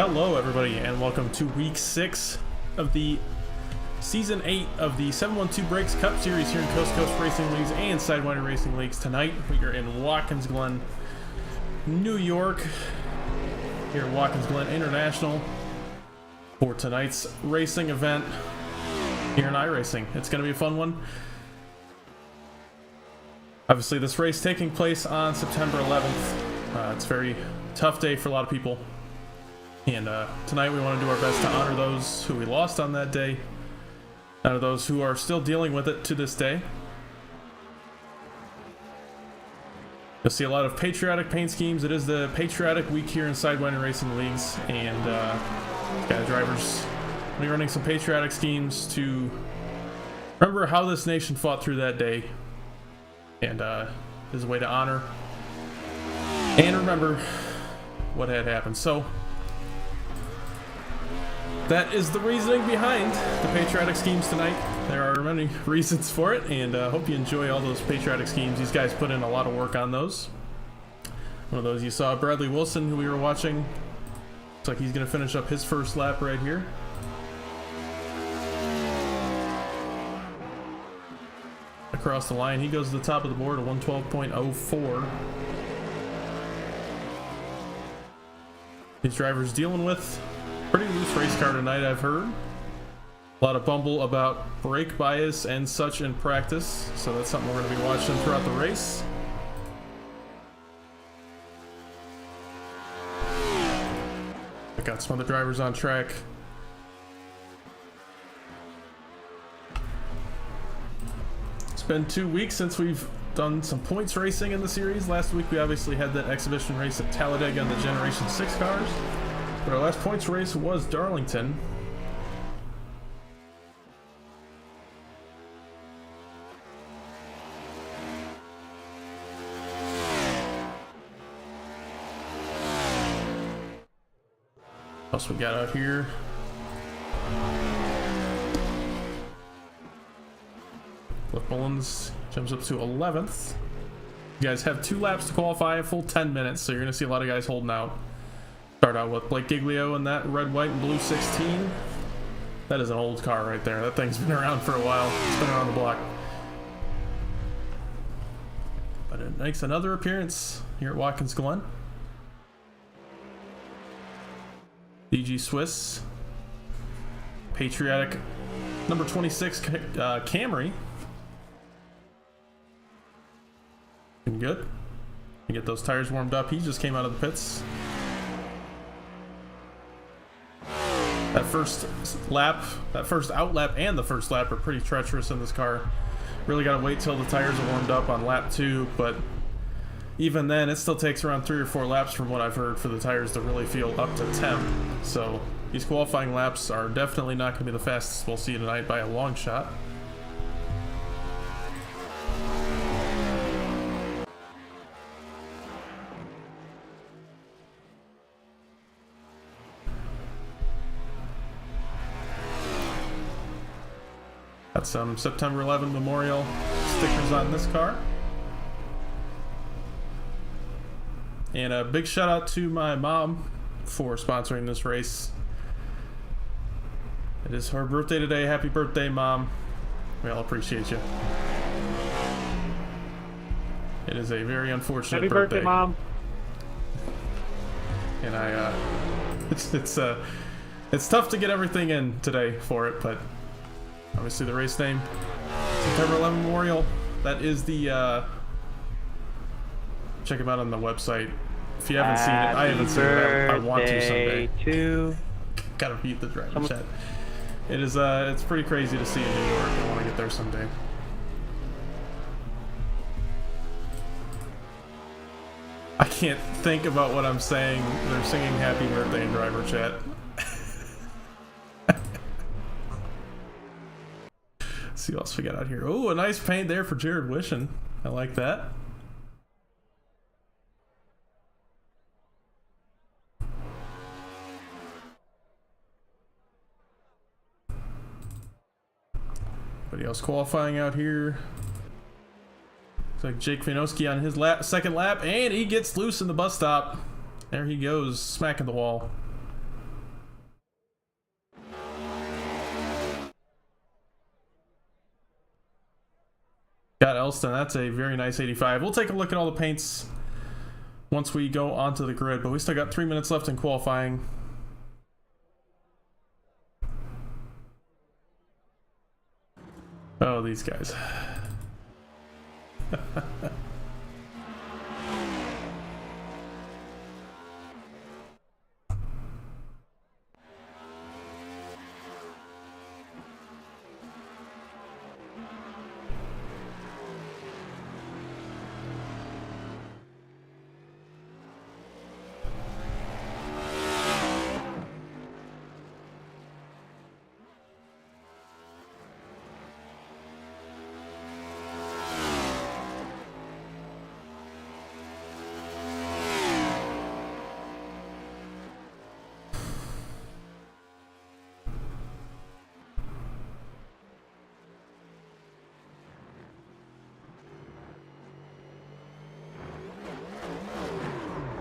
Hello everybody and welcome to week 6 of the season 8 of the 712Breaks Cup Series here in Coast to Coast Racing Leagues and Sidewinder Racing Leagues. Tonight we are in Watkins, Glen, New York, here at Watkins Glen International for tonight's racing event here in iRacing. It's going to be a fun one. Obviously this race taking place on September 11th. It's a very tough day for a lot of people. And tonight we want to do our best to honor those who we lost on that day, honor those who are still dealing with it to this day. You'll see a lot of patriotic paint schemes. It is the patriotic week here in Sidewinder Racing Leagues, and drivers will be running some patriotic schemes to remember how this nation fought through that day, and is a way to honor and remember what had happened. So that is the reasoning behind the patriotic schemes tonight. There are many reasons for it, and hope you enjoy all those patriotic schemes. These guys put in a lot of work on those. One of those you saw, Bradley Wilson, who we were watching. Looks like he's going to finish up his first lap right here. Across the line, he goes to the top of the board at 112.04. These drivers dealing with pretty loose race car tonight, I've heard. A lot of bumble about brake bias and such in practice, so that's something we're going to be watching throughout the race. I got some other drivers on track. It's been 2 weeks since we've done some points racing in the series. Last week we obviously had that exhibition race at Talladega on the Generation 6 cars. But our last points race was Darlington. What else we got out here? Cliff Mullins jumps up to 11th. You guys have 2 laps to qualify, a full 10 minutes, so you're going to see a lot of guys holding out. Start out with Blake Giglio in that red, white, and blue 16. That is an old car right there. That thing's been around for a while. It's been around the block. But it makes another appearance here at Watkins Glen. DG Swiss. Patriotic number 26 Camry. Looking good. You get those tires warmed up. He just came out of the pits. That first lap, that first out lap and the first lap are pretty treacherous in this car. Really got to wait till the tires are warmed up on lap 2, but even then it still takes around 3 or 4 laps from what I've heard for the tires to really feel up to temp. So these qualifying laps are definitely not going to be the fastest we'll see tonight by a long shot. Got some September 11 memorial stickers on this car. And a big shout out to my mom for sponsoring this race. It is her birthday today. Happy birthday, Mom. We all appreciate you. It is a very unfortunate Happy birthday, Mom. And it's tough to get everything in today for it, but obviously the race name, September 11 Memorial. That is the, check them out on the website. If you haven't seen it, I haven't seen it. I want to someday. Gotta beat the driver chat. It is, it's pretty crazy to see in New York. I want to get there someday. I can't think about what I'm saying. They're singing happy birthday in driver chat. See what else we got out here. Oh, a nice paint there for Jared Wishon. I like that. Anybody else qualifying out here? Looks like Jake Vianoski on his second lap, and he gets loose in the bus stop. There he goes, smacking the wall. Elston. That's a very nice 85. We'll take a look at all the paints once we go onto the grid, but we still got 3 minutes left in qualifying. Oh, these guys.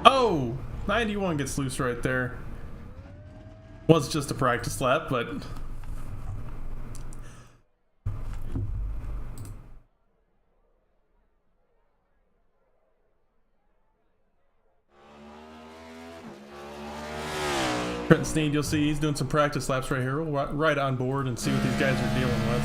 Oh, 91 gets loose right there. Was just a practice lap, but Trenton Sneed, you'll see he's doing some practice laps right here. We'll right on board and see what these guys are dealing with.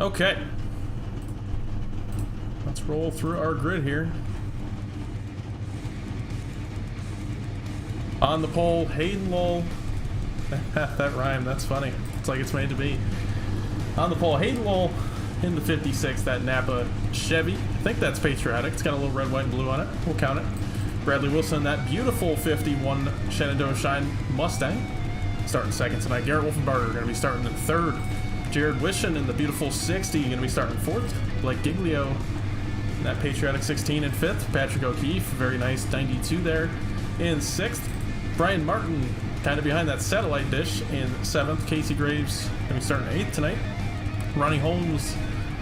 Okay, let's roll through our grid here. On the pole, Hayden Lowell. That rhyme, that's funny. It's like it's made to be. On the pole, Hayden Lowell in the 56, that Napa Chevy. I think that's patriotic. It's got a little red, white, and blue on it. We'll count it. Bradley Wilson, that beautiful 51 Shenandoah Shine Mustang. Starting second tonight. Garrett Wolfenbarger going to be starting in third. Jared Wishon in the beautiful 60 going to be starting fourth. Blake Giglio That Patriotic 16 in 5th. Patrick O'Keefe, very nice 92 there in 6th. Brian Martin kind of behind that satellite dish in 7th. Casey Graves going to be starting 8th tonight. Ronnie Holmes,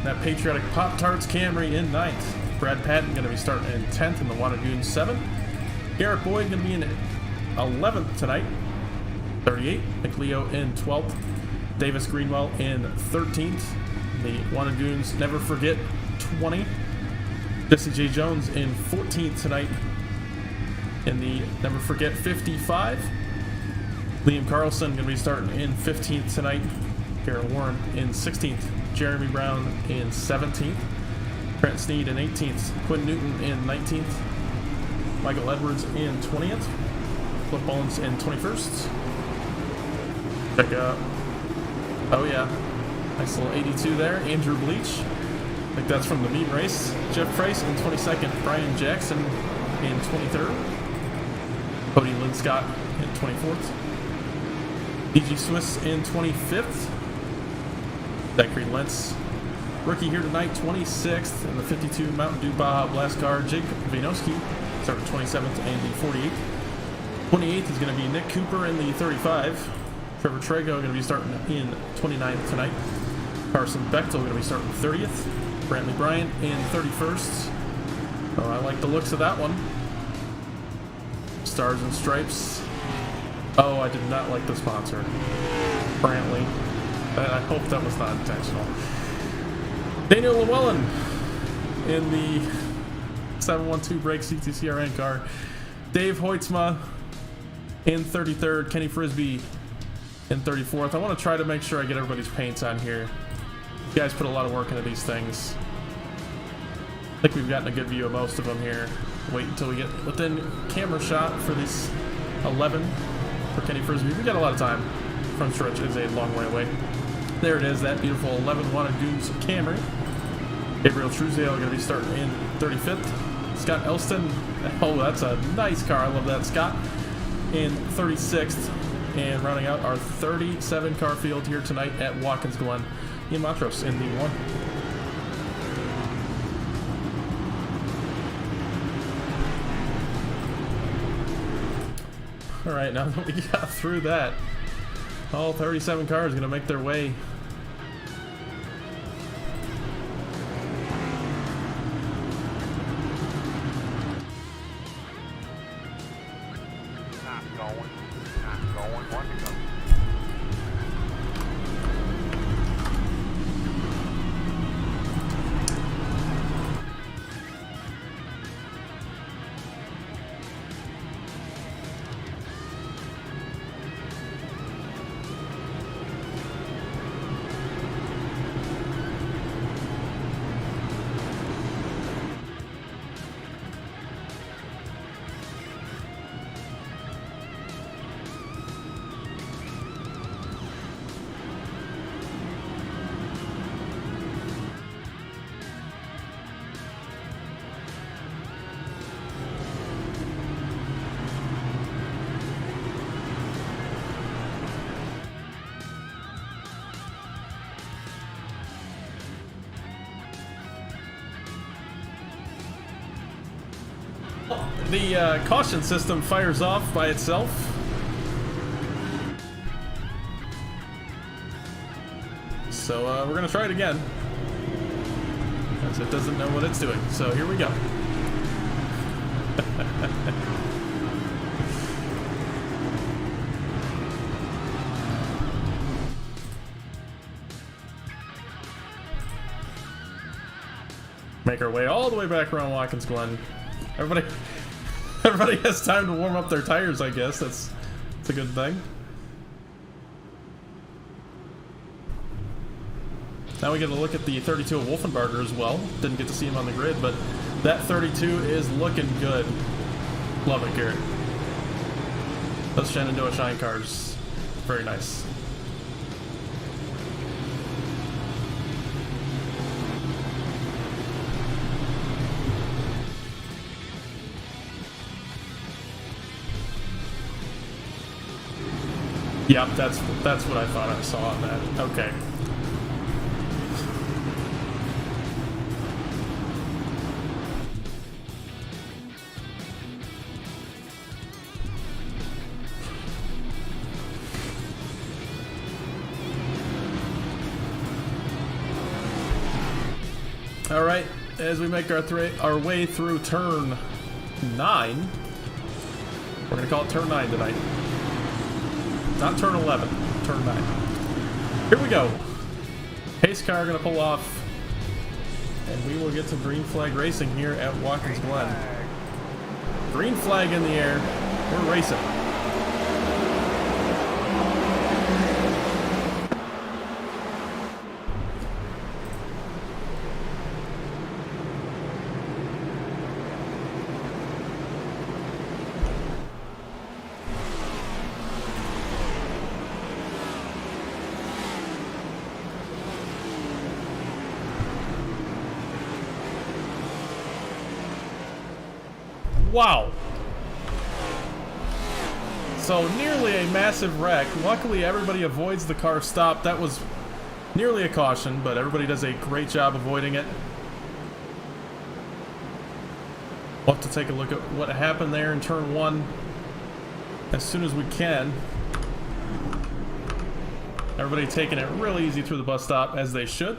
that Patriotic Pop-Tarts Camry in 9th. Brad Patton going to be starting in 10th in the Wannagoon 7th. Garrett Boyd going to be in 11th tonight. 38. McLeo in 12th. Davis Greenwell in 13th. The Wannagoons Never Forget 20. Jesse J. Jones in 14th tonight in the Never Forget 55. Liam Carlson going to be starting in 15th tonight. Garrett Warren in 16th. Jeremy Brown in 17th. Trent Sneed in 18th. Quinn Newton in 19th. Michael Edwards in 20th. Flip Bones in 21st. Check out. Oh yeah. Nice little 82 there. Andrew Bleach. I think that's from the mean race. Jeff Price in 22nd. Brian Jackson in 23rd. Cody Linscott in 24th. DG Swiss in 25th. Zachary Lentz, rookie here tonight, 26th in the 52 Mountain Dew Baja Blast car. Jake Vianoski started 27th and the 48th. 28th is going to be Nick Cooper in the 35. Trevor Trago going to be starting in 29th tonight. Carson Bechtel going to be starting 30th. Brantley Bryant in 31st. Oh, I like the looks of that one. Stars and Stripes. Oh, I did not like the sponsor. Brantley. I hope that was not intentional. Daniel Llewellyn in the 712Breaks CTC Racing car. Dave Hoytsma in 33rd. Kenny Frisbee in 34th. I want to try to make sure I get everybody's paints on here. You guys put a lot of work into these things. I think we've gotten a good view of most of them here. Wait until we get within camera shot for this 11 for Kenny Frisbee. We got a lot of time. Front stretch is a long way away. There it is, that beautiful 11 Wannagoons Camry. Gabriel Truzio going to be starting in 35th. Scott Elston, oh, that's a nice car. I love that. Scott in 36th. And rounding out our 37 car field here tonight at Watkins Glen. Ian Matros in the 1. All right, now that we got through that, all 37 cars are going to make their way the caution system fires off by itself. So we're going to try it again. Because it doesn't know what it's doing. So here we go. Make our way all the way back around Watkins Glen. Everybody has time to warm up their tires, I guess. That's a good thing. Now we get a look at the 32 of Wolfenbarger as well. Didn't get to see him on the grid, but that 32 is looking good. Love it, Garrett. Those Shenandoah Shine cars, very nice. Yep, that's what I thought I saw on that. Okay. All right, as we make our way through turn 9, we're gonna call it turn 9 tonight. Not turn 11, turn 9. Here we go. Pace car gonna pull off, and we will get some green flag racing here at Watkins Glen. Green flag in the air. We're racing. Wow. So nearly a massive wreck. Luckily everybody avoids the car stop. That was nearly a caution, but everybody does a great job avoiding it. We'll have to take a look at what happened there in turn 1 as soon as we can. Everybody taking it real easy through the bus stop, as they should.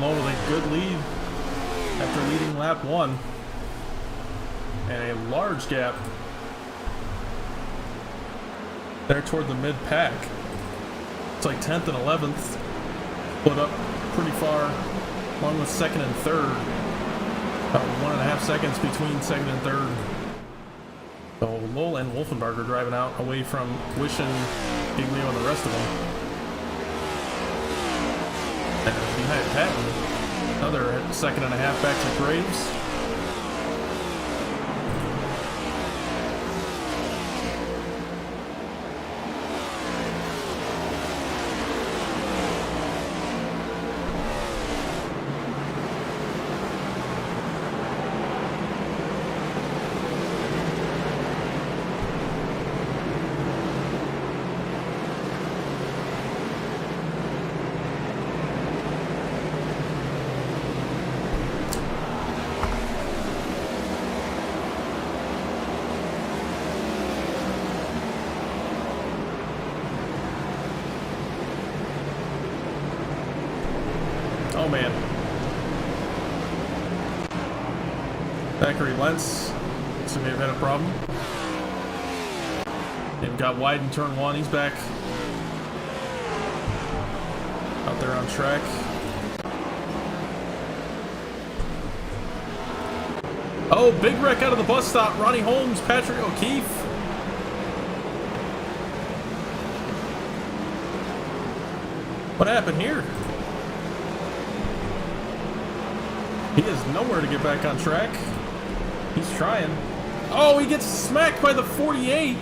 With a good lead after leading lap 1, and a large gap there toward the mid pack. It's like 10th and 11th, split up pretty far, along with 2nd and 3rd. About 1.5 seconds between 2nd and 3rd. So Lowell and Wolfenbarger driving out away from Wishing, Giglio, and the rest of them. And behind Patton, another 2.5 back to Graves. Oh man. Thackeray Lentz looks like may have had a problem. And got wide in turn 1. He's back out there on track. Oh, big wreck out of the bus stop. Ronnie Holmes, Patrick O'Keefe. What happened here? He is nowhere to get back on track. He's trying. Oh, he gets smacked by the 48.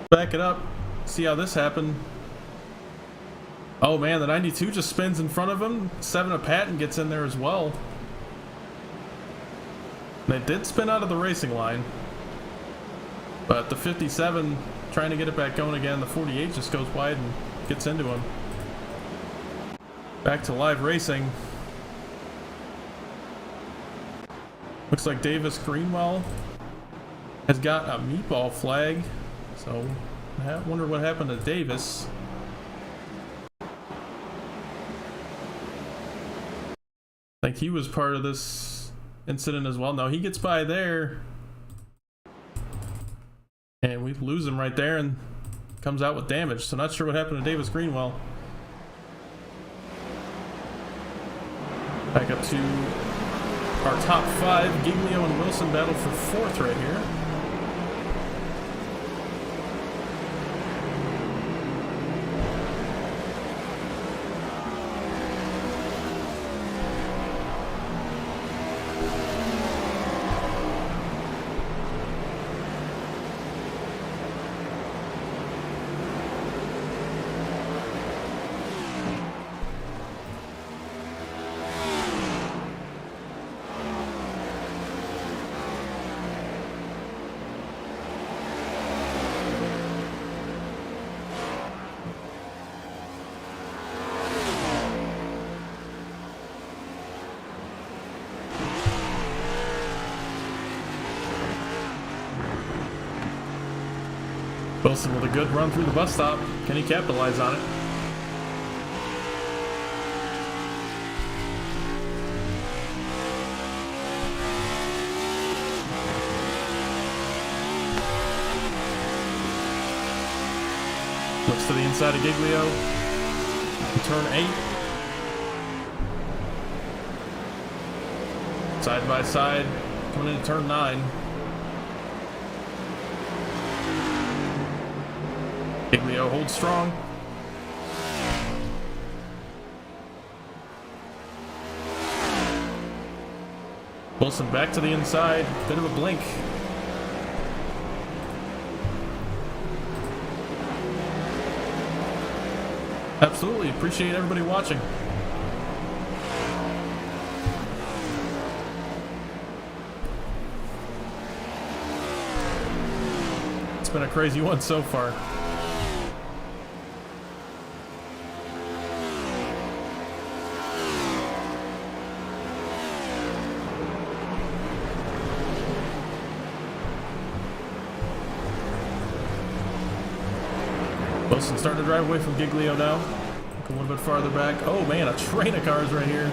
Back it up. See how this happened. Oh man, the 92 just spins in front of him. 7 of Patton gets in there as well. They did spin out of the racing line, but the 57 trying to get it back going again. The 48 just goes wide and gets into him. Back to live racing. Looks like Davis Greenwell has got a meatball flag, so I wonder what happened to Davis. I think he was part of this incident as well. No, he gets by there, and we lose him right there and comes out with damage. So not sure what happened to Davis Greenwell. Back up to our top 5. Giglio and Wilson battle for 4th right here. Wilson with a good run through the bus stop. Can he capitalize on it? Looks to the inside of Giglio. Turn 8. Side by side. Coming into turn 9. Giglio holds strong. Wilson back to the inside. Bit of a blink. Absolutely. Appreciate everybody watching. It's been a crazy one so far. Wilson starting to drive away from Giglio now. Look a little bit farther back. Oh man, a train of cars right here.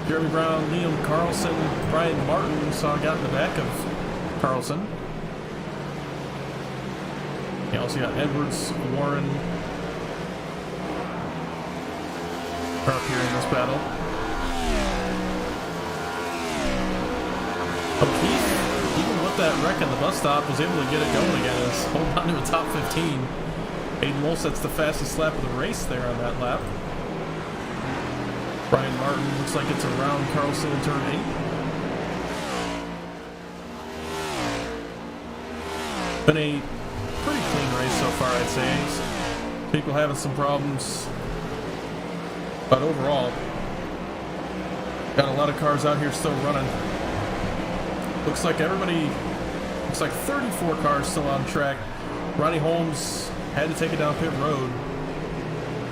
Jeremy Brown, Liam Carlson, Brian Martin saw got in the back of Carlson. You also got Edwards, Warren are up here in this battle. O'Keefe, even with that wreck in the bus stop, was able to get it going again. Is holding on to a top 15. Aiden Wolset's the fastest lap of the race there on that lap. Brian Martin looks like it's around Carlson in turn 8. Been a pretty clean race so far, I'd say. People having some problems, but overall, got a lot of cars out here still running. Looks like 34 cars still on track. Ronnie Holmes had to take it down pit road.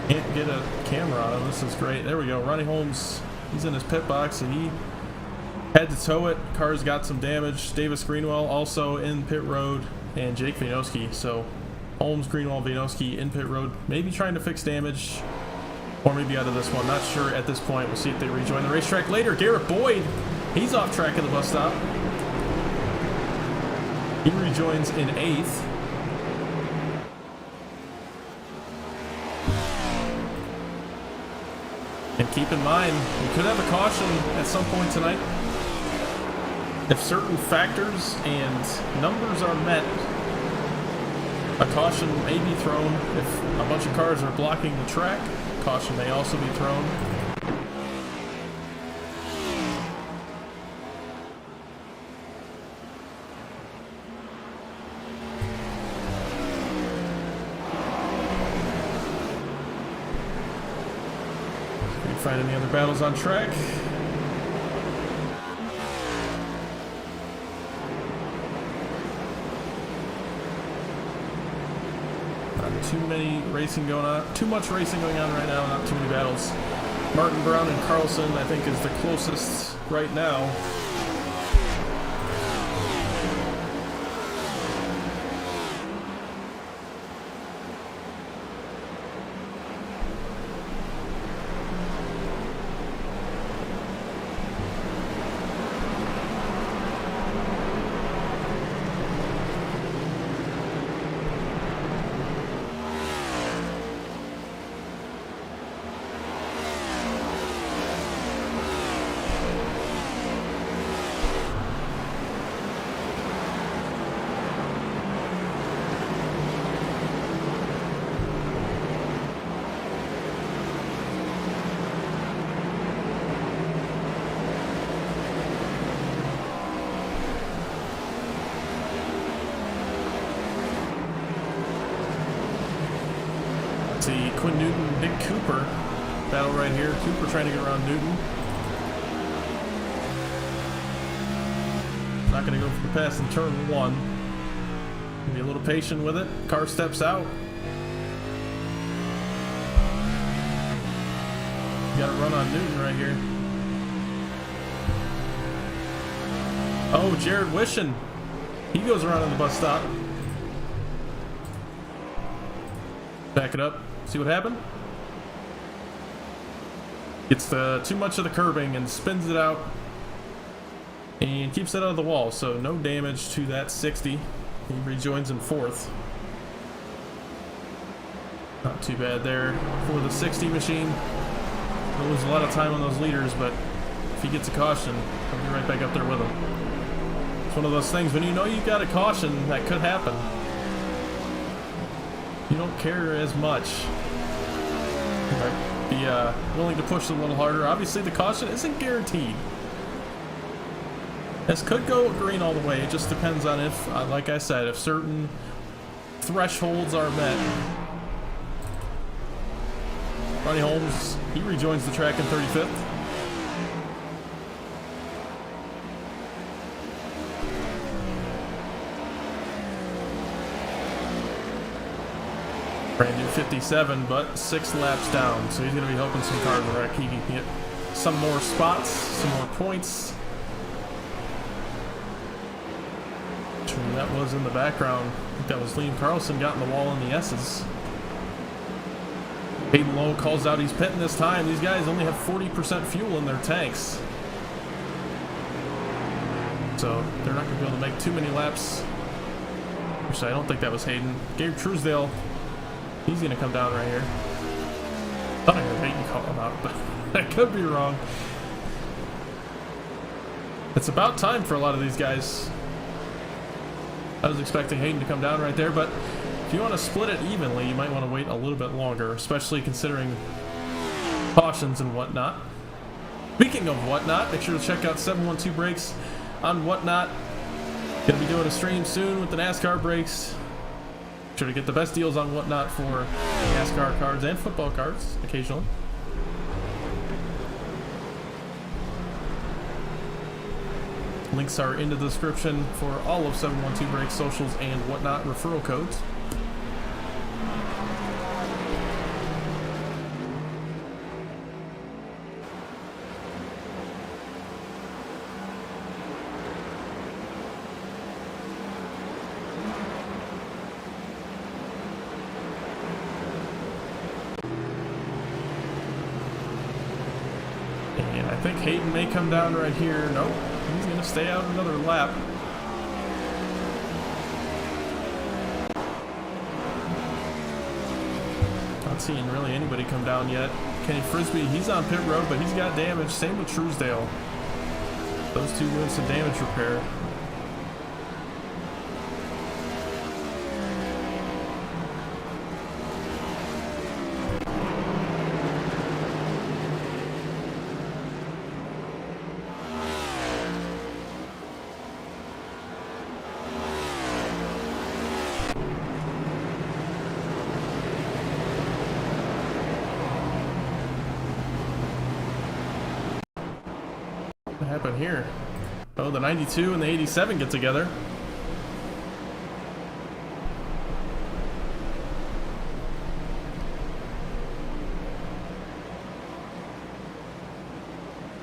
Can't get a camera on him. This is great. There we go. Ronnie Holmes, he's in his pit box and he had to tow it. Cars got some damage. Davis Greenwell also in pit road, and Jake Vienoski. So Holmes, Greenwell, Vienoski in pit road, maybe trying to fix damage, or maybe out of this one. Not sure at this point. We'll see if they rejoin the racetrack later. Garrett Boyd, he's off track at the bus stop. He rejoins in 8th. And keep in mind, we could have a caution at some point tonight. If certain factors and numbers are met, a caution may be thrown. If a bunch of cars are blocking the track, caution may also be thrown. Find any other battles on track? Not too many racing going on. Too much racing going on right now. Not too many battles. Martin Brown and Carlson, I think, is the closest right now. See Quinn Newton, Nick Cooper battle right here. Cooper trying to get around Newton. Not going to go for the pass in turn one. Be a little patient with it. Car steps out. Got to run on Newton right here. Oh, Jared Wishon. He goes around on the bus stop. Back it up. See what happened? Gets too much of the curbing and spins it out. And keeps it out of the wall. So no damage to that 60. He rejoins in fourth. Not too bad there for the 60 machine. He'll lose a lot of time on those leaders, but if he gets a caution, he'll be right back up there with him. It's one of those things, when you know you got a caution, that could happen. You don't care as much. You might be willing to push a little harder. Obviously, the caution isn't guaranteed. This could go green all the way. It just depends on if, like I said, if certain thresholds are met. Ronnie Holmes, he rejoins the track in 35th. Brand new 57, but 6 laps down, so he's going to be helping some cars wreck. He can get some more spots, some more points. That was in the background. I think that was Liam Carlson got in the wall in the S's. Hayden Lowe calls out he's pitting this time. These guys only have 40% fuel in their tanks. So they're not going to be able to make too many laps. Actually, I don't think that was Hayden. Gabe Truesdale, he's going to come down right here. I thought I heard Hayden call him out, but I could be wrong. It's about time for a lot of these guys. I was expecting Hayden to come down right there, but if you want to split it evenly, you might want to wait a little bit longer, especially considering cautions and whatnot. Speaking of whatnot, make sure to check out 712 Breaks on Whatnot. Gonna be doing a stream soon with the NASCAR breaks. Make sure to get the best deals on Whatnot for NASCAR cards and football cards occasionally. Links are in the description for all of 712 Breaks socials and Whatnot referral codes. And I think Hayden may come down right here. Nope. He's going to stay out another lap. Not seeing really anybody come down yet. Kenny Frisbee, he's on pit road, but he's got damage. Same with Truesdale. Those two doing some damage repair. What happened here? Oh, the 92 and the 87 get together.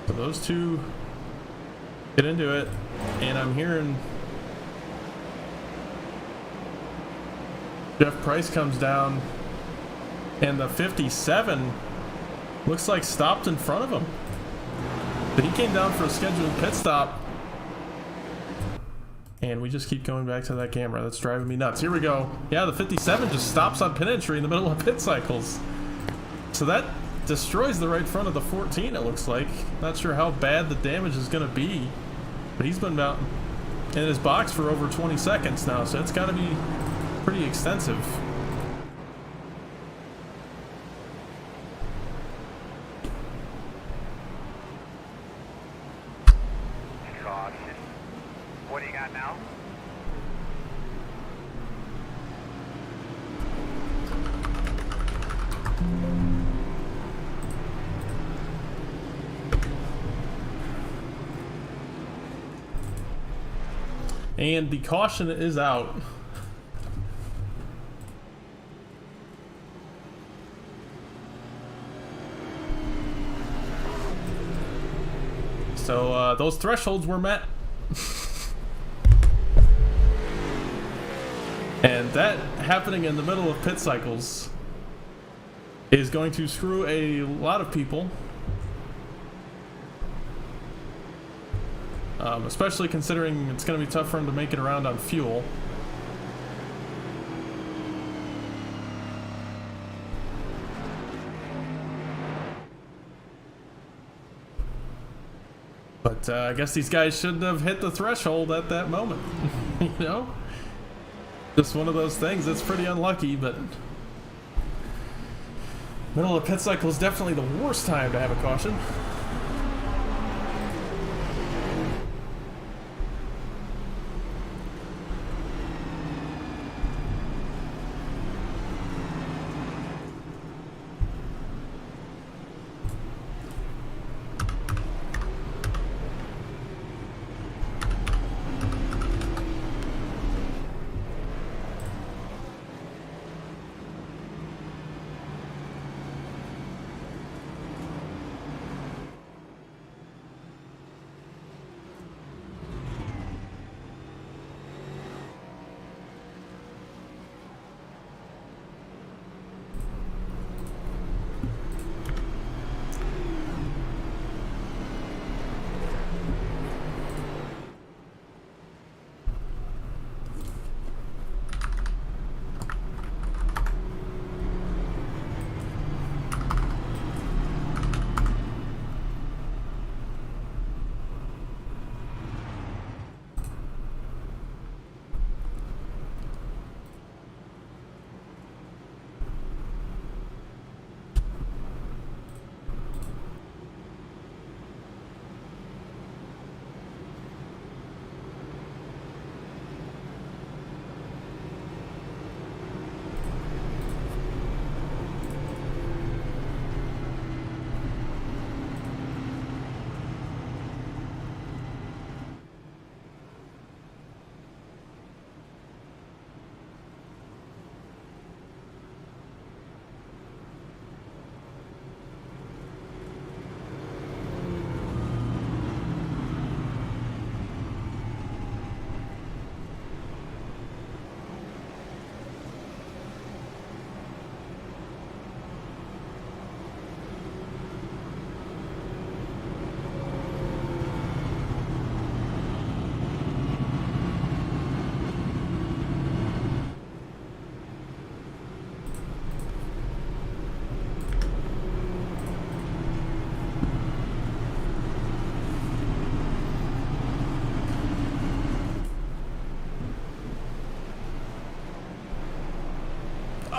So those two get into it, and I'm hearing Jeff Price comes down, and the 57 looks like stopped in front of him. But he came down for a scheduled pit stop. And we just keep going back to that camera. That's driving me nuts. Here we go. Yeah, the 57 just stops on pit entry in the middle of pit cycles. So that destroys the right front of the 14, it looks like. Not sure how bad the damage is going to be. But he's been out in his box for over 20 seconds now. So it's got to be pretty extensive. What do you got now? And the caution is out. So those thresholds were met. And that happening in the middle of pit cycles is going to screw a lot of people. Especially considering it's going to be tough for him to make it around on fuel. But I guess these guys shouldn't have hit the threshold at that moment. You know? Just one of those things that's pretty unlucky, but middle of pit cycle is definitely the worst time to have a caution.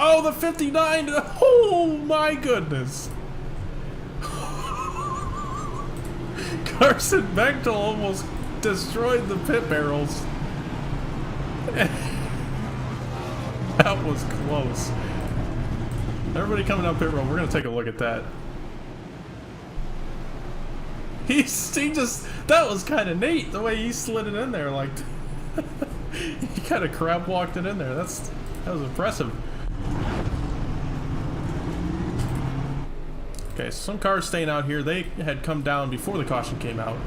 Oh, the 59! Oh my goodness! Carson Bechtel almost destroyed the pit barrels. That was close. Everybody coming down pit road, we're gonna take a look at that. He just, that was kind of neat the way he slid it in there, like he kind of crab walked it in there. That was impressive. Okay, so some cars staying out here. They had come down before the caution came out.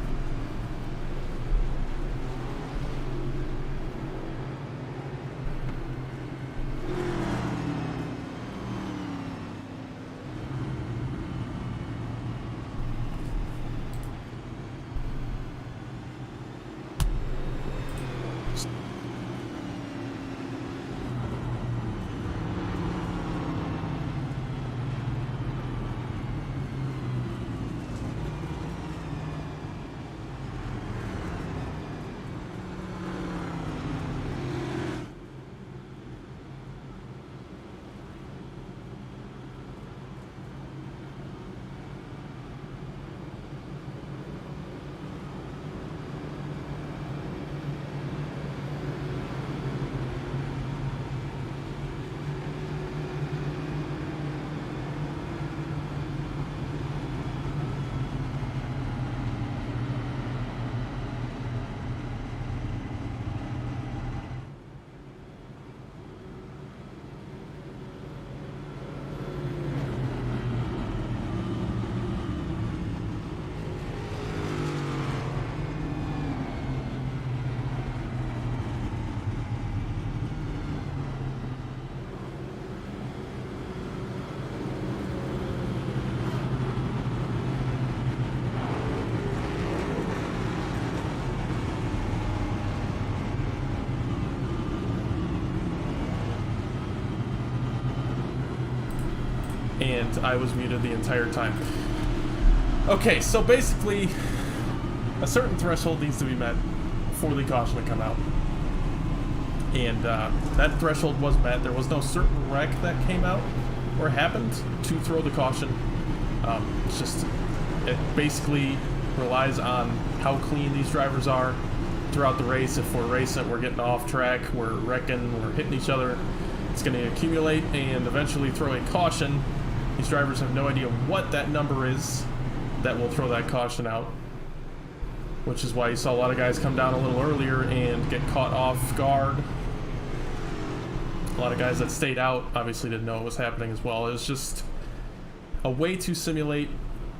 and I was muted the entire time. Okay, so basically, a certain threshold needs to be met for the caution to come out. And that threshold was met. There was no certain wreck that came out or happened to throw the caution. It's just, it basically relies on how clean these drivers are throughout the race. If we're racing, we're getting off track, we're wrecking, we're hitting each other, it's going to accumulate and eventually throw a caution. These drivers have no idea what that number is that will throw that caution out, which is why you saw a lot of guys come down a little earlier and get caught off guard. A lot of guys that stayed out obviously didn't know what was happening as well. It was just a way to simulate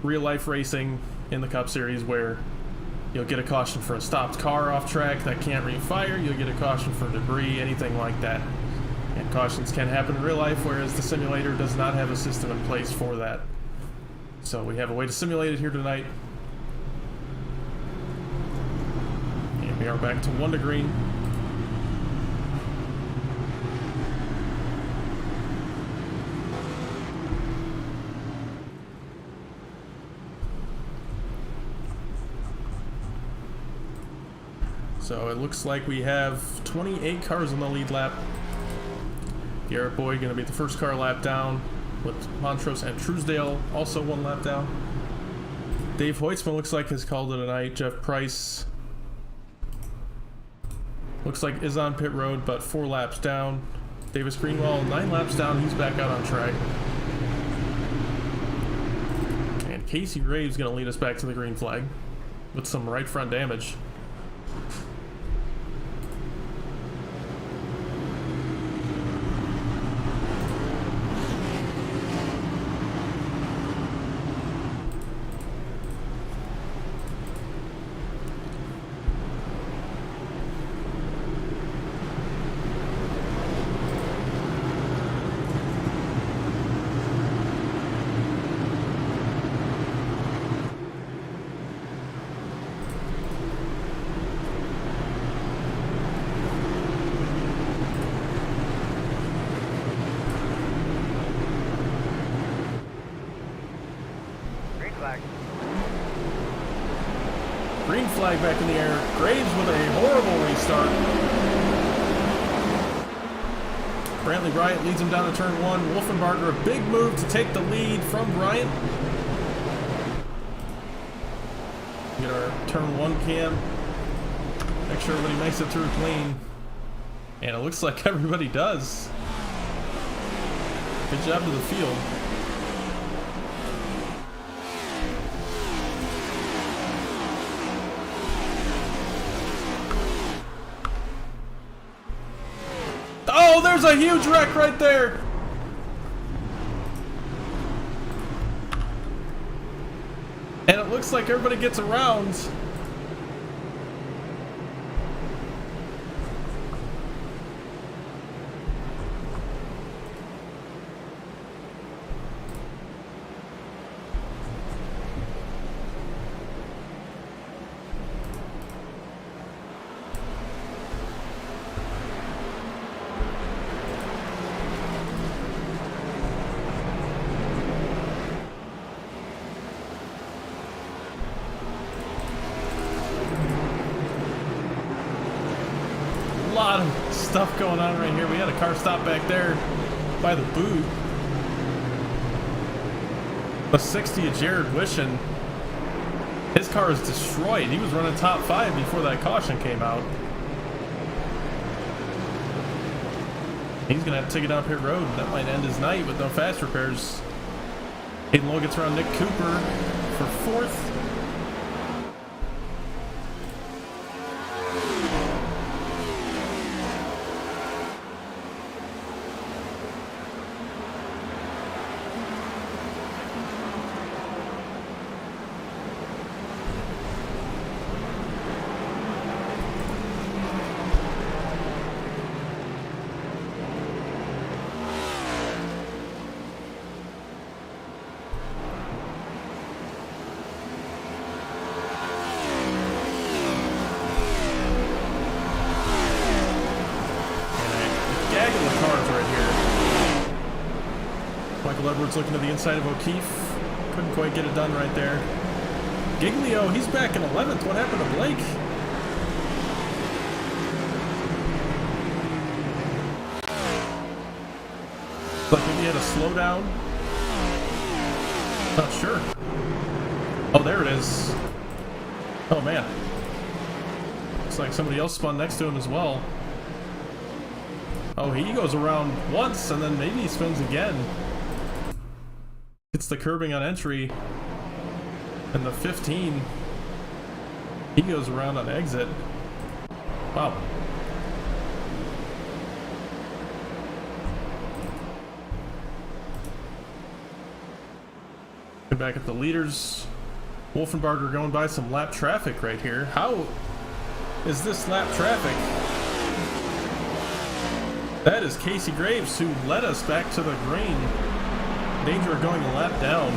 real life racing in the Cup Series, where you'll get a caution for a stopped car off track that can't refire, you'll get a caution for debris, anything like that. And cautions can happen in real life, whereas the simulator does not have a system in place for that. So we have a way to simulate it here tonight. And we are back to 1 to green. So it looks like we have 28 cars on the lead lap. Garrett Boyd going to be the first car lap down, with Montrose and Truesdale also 1 lap down. Dave Hoitzman looks like has called it a night. Jeff Price looks like is on pit road, but 4 laps down. Davis Greenwald 9 laps down. He's back out on track. And Casey Rave's going to lead us back to the green flag with some right front damage. Green flag back in the air. Graves with a horrible restart. Brantley Bryant leads him down to turn 1. Wolfenbarger, a big move to take the lead from Bryant. Get our turn 1 cam. Make sure everybody makes it through clean. And it looks like everybody does. Good job to the field. Oh, there's a huge wreck right there. And it looks like everybody gets around. Lot of stuff going on right here. We had a car stop back there by the boot. A 60 of Jared Wishin. His car is destroyed. He was running top 5 before that caution came out. He's gonna have to take it down pit road. That might end his night with no fast repairs. Hayden Lowe gets around Nick Cooper for 4th. Michael Edwards looking to the inside of O'Keefe. Couldn't quite get it done right there. Giglio, he's back in 11th. What happened to Blake? Like maybe he had a slowdown. Not sure. Oh, there it is. Oh man. Looks like somebody else spun next to him as well. Oh, he goes around once and then maybe he spins again. It's the curbing on entry. And the 15. He goes around on exit. Wow. Back at the leaders. Wolfenbarger going by some lap traffic right here. How is this lap traffic? That is Casey Graves who led us back to the green. Danger of going a lap down.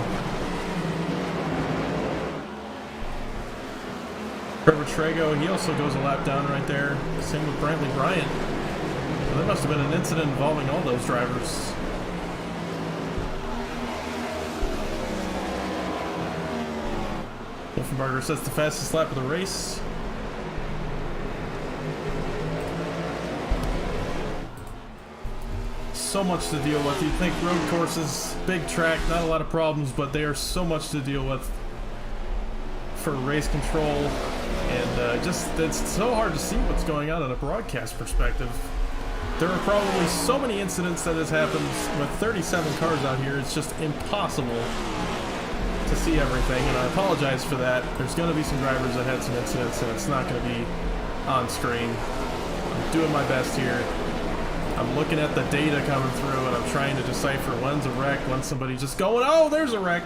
Trevor Trago, he also goes a lap down right there. Same with Brantley Bryant. So there must have been an incident involving all those drivers. Wolfenbarger sets the fastest lap of the race. So much to deal with. You'd think road courses, big track, not a lot of problems, but they are so much to deal with for race control. And it's so hard to see what's going on in a broadcast perspective. There are probably so many incidents that has happened with 37 cars out here. It's just impossible to see everything, and I apologize for that. There's going to be some drivers that had some incidents, and it's not going to be on screen. I'm doing my best here. I'm looking at the data coming through, and I'm trying to decipher when's a wreck, when's somebody just going, oh, there's a wreck.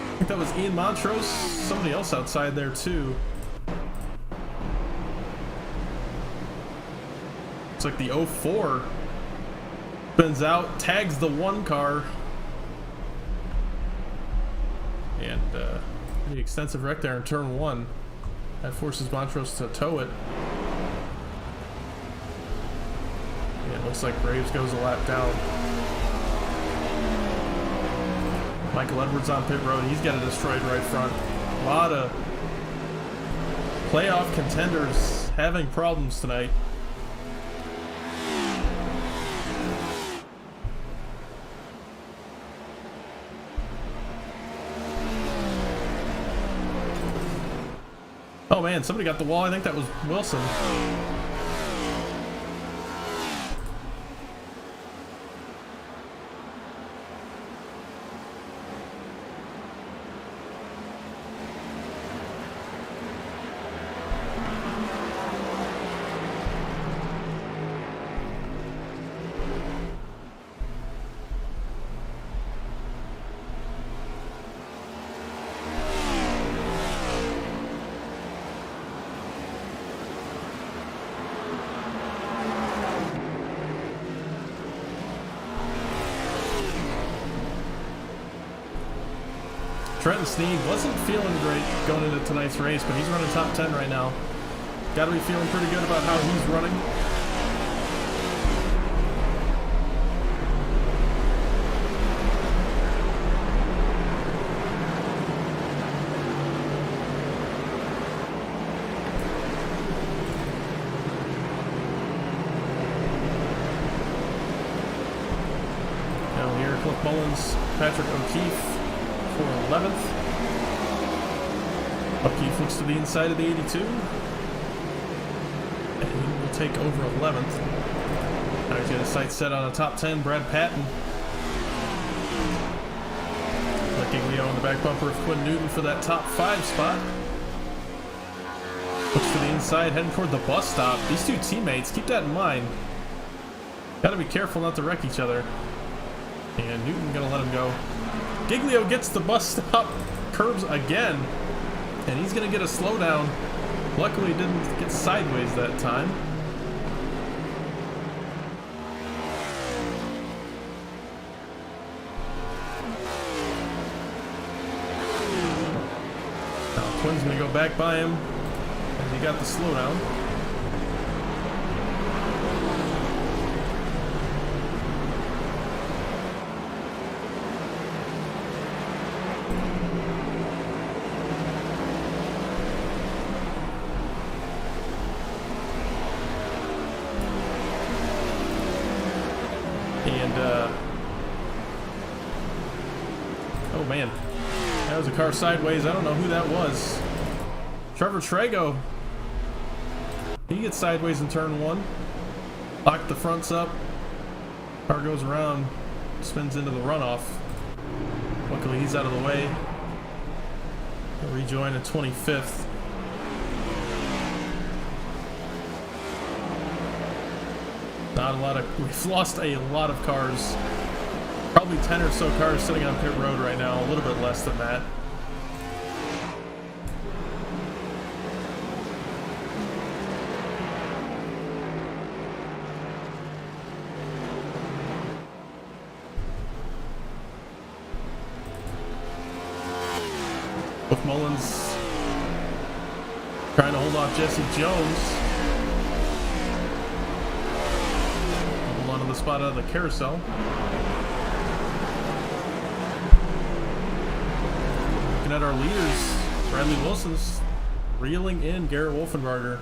I think that was Ian Montrose, somebody else outside there too. Looks like the 04 spins out, tags the one car. And pretty extensive wreck there in turn 1. That forces Montrose to tow it. Yeah, it looks like Graves goes a lap down. Michael Edwards on pit road. He's got a destroyed right front. A lot of playoff contenders having problems tonight. Oh man, somebody got the wall. I think that was Wilson. Trenton Sneed wasn't feeling great going into tonight's race, but he's running top 10 right now. Got to be feeling pretty good about how he's running. Down here, Cliff Mullins, Patrick O'Keefe. 11th. O'Keefe looks to the inside of the 82. And he will take over 11th. Now he's got his sights set on a top 10, Brad Patton. Giglio on the back bumper of Quinn Newton for that top 5 spot. Looks to the inside, heading toward the bus stop. These two teammates, keep that in mind. Gotta be careful not to wreck each other. And Newton gonna let him go. Giglio gets the bus stop, curbs again, and he's going to get a slowdown. Luckily, he didn't get sideways that time. Now, Quinn's going to go back by him, and he got the slowdown. And oh man, that was a car sideways. I don't know who that was. Trevor Trago. He gets sideways in turn 1. Lock the fronts up. Car goes around, spins into the runoff. Luckily he's out of the way. He'll rejoin in 25th. Not a lot of, we've lost a lot of cars. Probably 10 or so cars sitting on pit road right now, a little bit less than that. With Mullins trying to hold off Jesse Jones. Hold on to the spot out of the carousel. Looking at our leaders, Bradley Wilson's reeling in Garrett Wolfenbarger.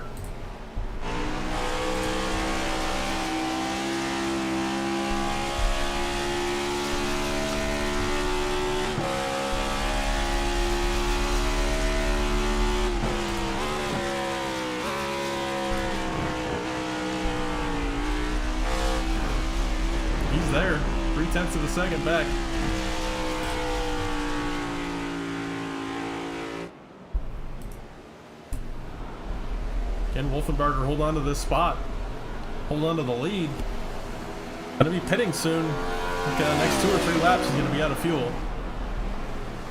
There, 3/10 of a second back. Again, Wolfenbarger hold on to this spot, hold on to the lead. Gonna be pitting soon. Next 2 or 3 laps he's gonna be out of fuel,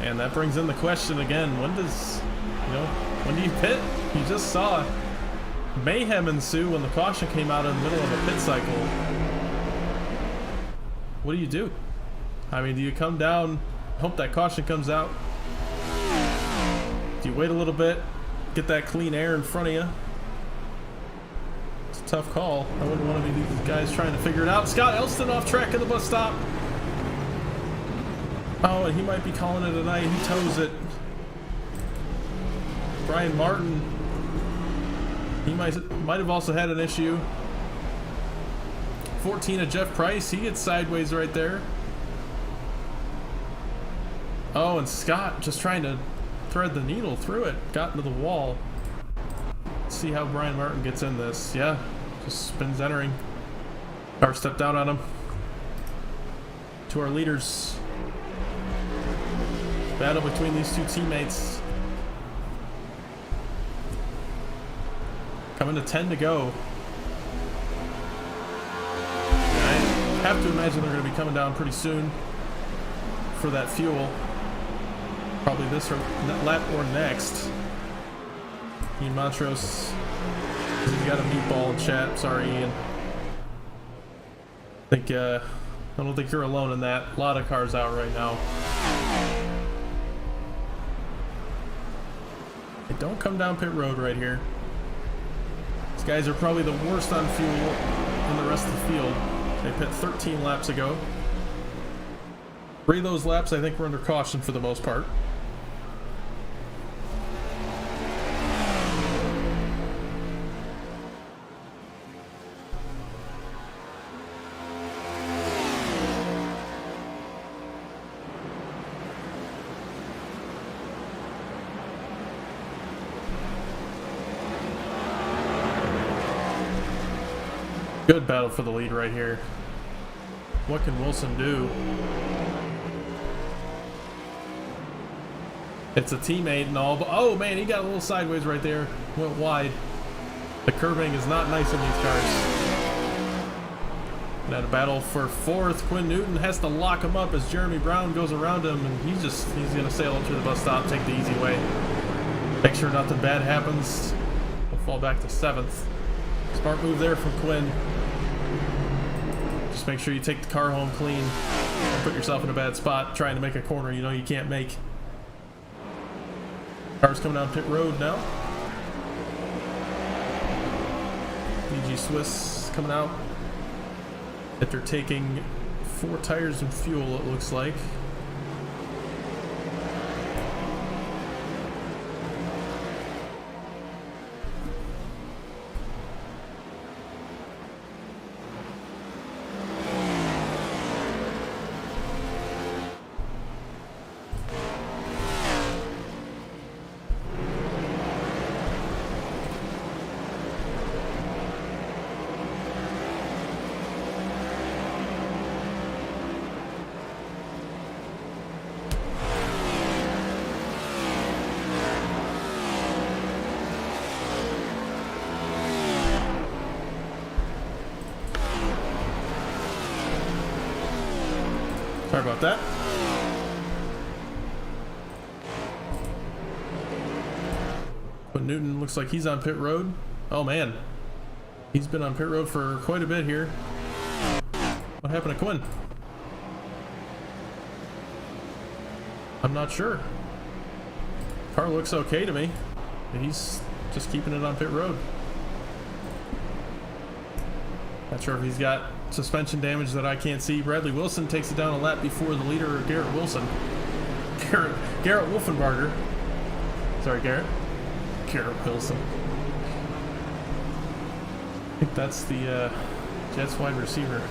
and that brings in the question again: when does, when do you pit? You just saw mayhem ensue when the caution came out in the middle of a pit cycle. What do you do? I mean, do you come down, hope that caution comes out? Do you wait a little bit, get that clean air in front of you? It's a tough call. I wouldn't want to be these guys trying to figure it out. Scott Elston off track at the bus stop. Oh, and he might be calling it a night. He tows it. Brian Martin, he might have also had an issue. 14 of Jeff Price, he gets sideways right there. Oh, and Scott just trying to thread the needle through it, got into the wall. Let's see how Brian Martin gets in this. Yeah, just spins entering. Car stepped out on him. To our leaders. Battle between these two teammates. Coming to 10 to go. I have to imagine they're going to be coming down pretty soon for that fuel. Probably this lap or next. Ian Montrose, he's got a meatball in chat. Sorry, Ian. I don't think you're alone in that. A lot of cars out right now. They don't come down pit road right here. These guys are probably the worst on fuel in the rest of the field. They pit 13 laps ago. 3 of those laps I think were under caution for the most part. Good battle for the lead right here. What can Wilson do? It's a teammate and all, but oh man, he got a little sideways right there. Went wide. The curving is not nice in these cars. And at a battle for 4th, Quinn Newton has to lock him up as Jeremy Brown goes around him, and he's gonna sail up to the bus stop, take the easy way. Make sure nothing bad happens. We'll fall back to 7th. Smart move there from Quinn. Just make sure you take the car home clean. Don't put yourself in a bad spot trying to make a corner you know you can't make. Cars coming down pit road now. BG Swiss coming out after taking 4 tires and fuel, it looks like. Sorry about that. But Newton looks like he's on pit road. Oh man, he's been on pit road for quite a bit here. What happened to Quinn? I'm not sure. Car looks okay to me. He's just keeping it on pit road. Not sure if he's got suspension damage that I can't see. Bradley Wilson takes it down a lap before the leader, Garrett Wilson. Garrett Wolfenbarger. Sorry, Garrett Wilson. I think that's the Jets wide receiver.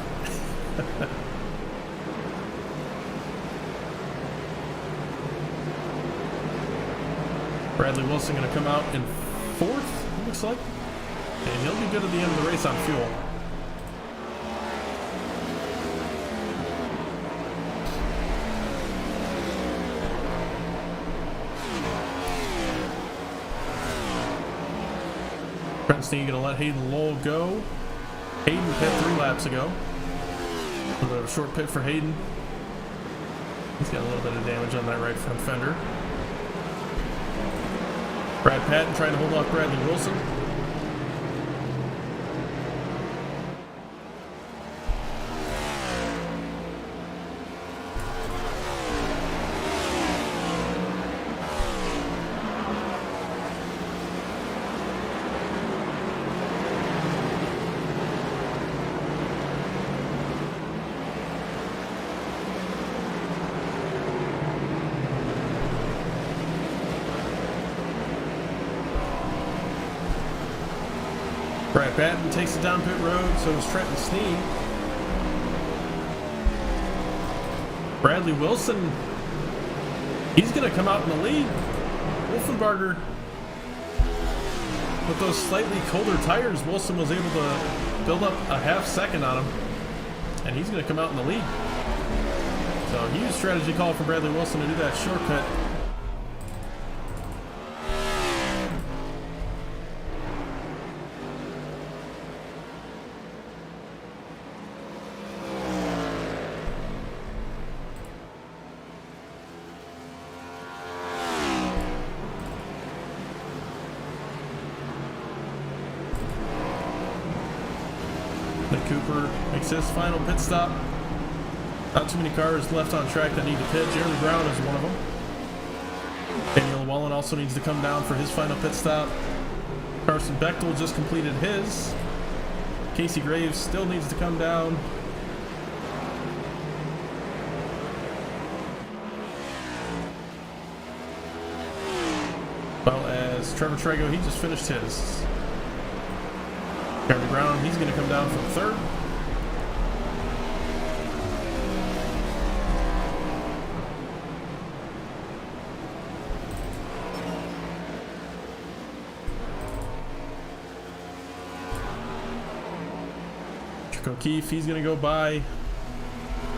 Bradley Wilson going to come out in 4th, it looks like. And he'll be good at the end of the race on fuel. Steen going to let Hayden Lowell go. Hayden pit 3 laps ago. A little bit of a short pit for Hayden. He's got a little bit of damage on that right front fender. Brad Patton trying to hold off Bradley Wilson. Brad Patton takes it down pit road, so is Trenton Sneed. Bradley Wilson, he's going to come out in the lead. Wolfenbarger, with those slightly colder tires, Wilson was able to build up a half second on him, and he's going to come out in the lead. So huge strategy call for Bradley Wilson to do that shortcut. Cooper makes his final pit stop. Not too many cars left on track that need to pit. Jeremy Brown is one of them. Daniel Llewellyn also needs to come down for his final pit stop. Carson Bechtel just completed his. Casey Graves still needs to come down. Well as Trevor Trago, he just finished his. Jeremy Brown, he's going to come down from 3rd. Trick O'Keefe, he's going to go by.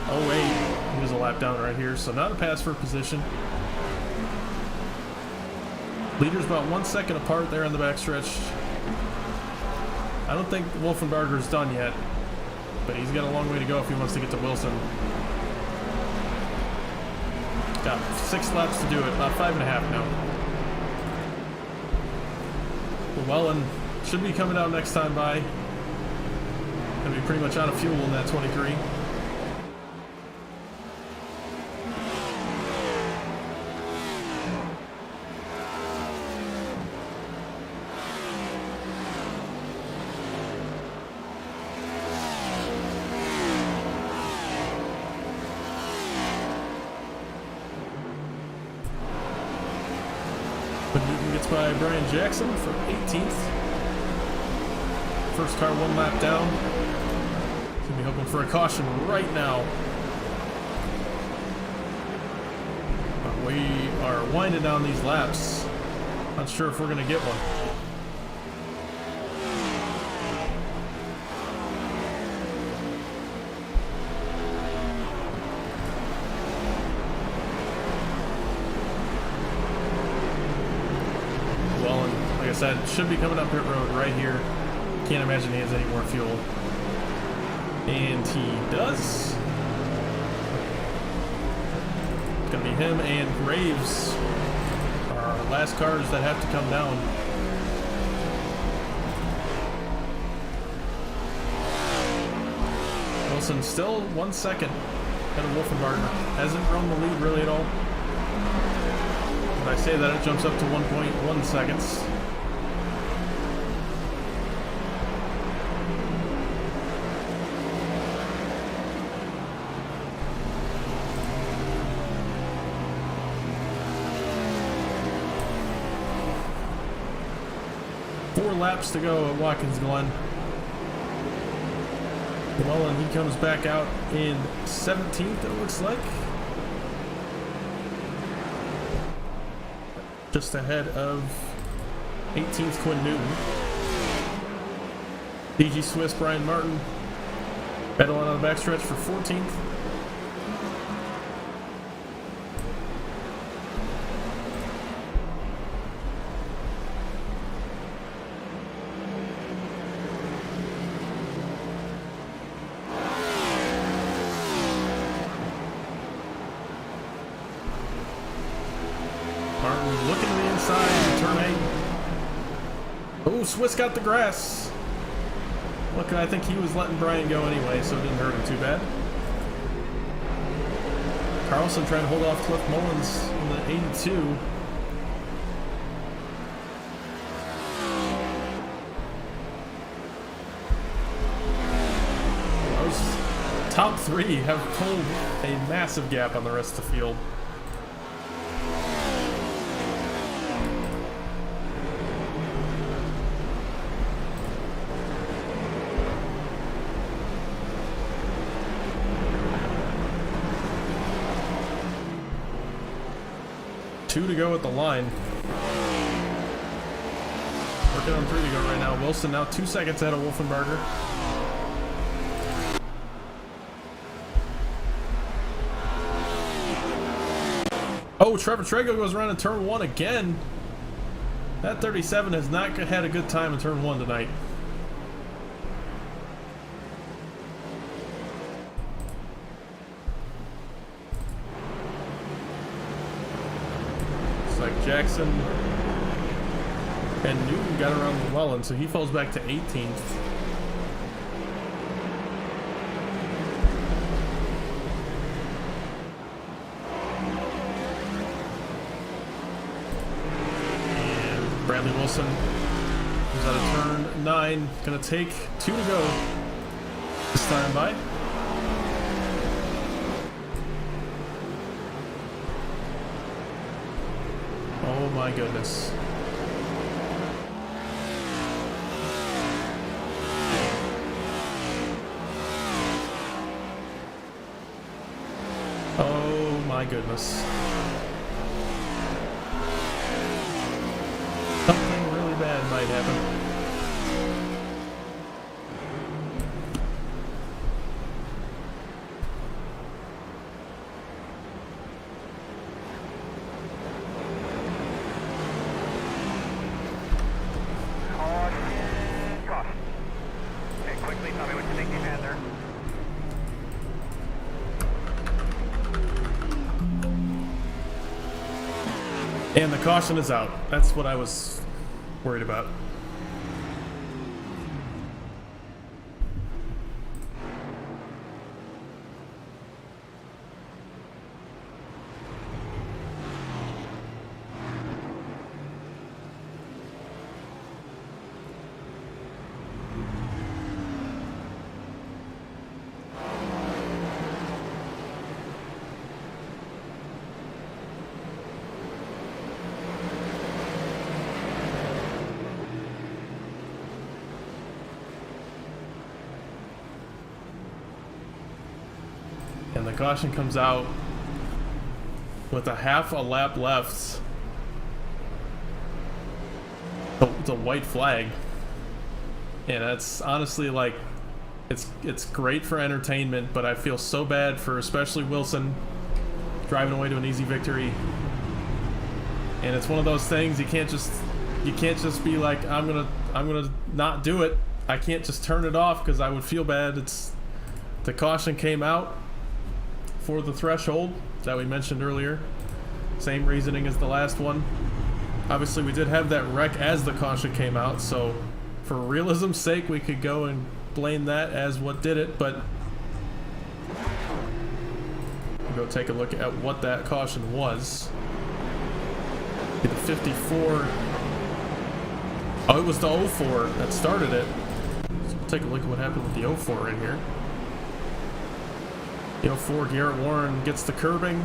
Oh wait, he was a lap down right here, so not a pass for position. Leaders about 1 second apart there on the backstretch. I don't think Wolfenbarger's done yet, but he's got a long way to go if he wants to get to Wilson. Got 6 laps to do it, about 5.5 now. Llewellyn should be coming out next time by. Gonna be pretty much out of fuel in that 23. Newton gets by Brian Jackson for 18th. First car 1 lap down. Gonna be hoping for a caution right now. But we are winding down these laps. Not sure if we're gonna get one. Like I said, should be coming up pit road right here. Can't imagine he has any more fuel. And he does. be him and Graves are our last cars that have to come down. Wilson still 1 second ahead of Wolfenbarger. Hasn't grown the lead really at all. When I say that, it jumps up to 1.1 seconds. Four laps to go at Watkins Glen. Well, and he comes back out in 17th, it looks like. Just ahead of 18th Quinn Newton. DG Swiss, Brian Martin, battling on the backstretch for 14th. Martin looking to the inside, turn 8. Oh, Swiss got the grass. Look, I think he was letting Brian go anyway, so it didn't hurt him too bad. Carlson trying to hold off Cliff Mullins in the 82. Those top three have pulled a massive gap on the rest of the field. Two to go at the line. Working on 3 to go right now. Wilson now 2 seconds ahead of Wolfenbarger. Oh, Trevor Trego goes around in turn 1 again. That 37 has not had a good time in turn 1 tonight. Like Jackson and Newton got around Llewellyn, so he falls back to 18th. And Bradley Wilson is out of turn 9, gonna take 2 to go this time by. Oh my goodness. Oh my goodness. Something really bad might happen. And the caution is out. That's what I was worried about. And the caution comes out with a half a lap left. The white flag. And that's honestly like, it's great for entertainment, but I feel so bad for especially Wilson driving away to an easy victory. And it's one of those things you can't just be like, I'm gonna not do it. I can't just turn it off because I would feel bad. The caution came out. for the threshold that we mentioned earlier. Same reasoning as the last one. Obviously, we did have that wreck as the caution came out, so for realism's sake, we could go and blame that as what did it, but we'll go take a look at what that caution was. The 54. Oh, it was the 04 that started it. So we'll take a look at what happened with the 04 in here. The 04, Garrett Warren gets the curbing,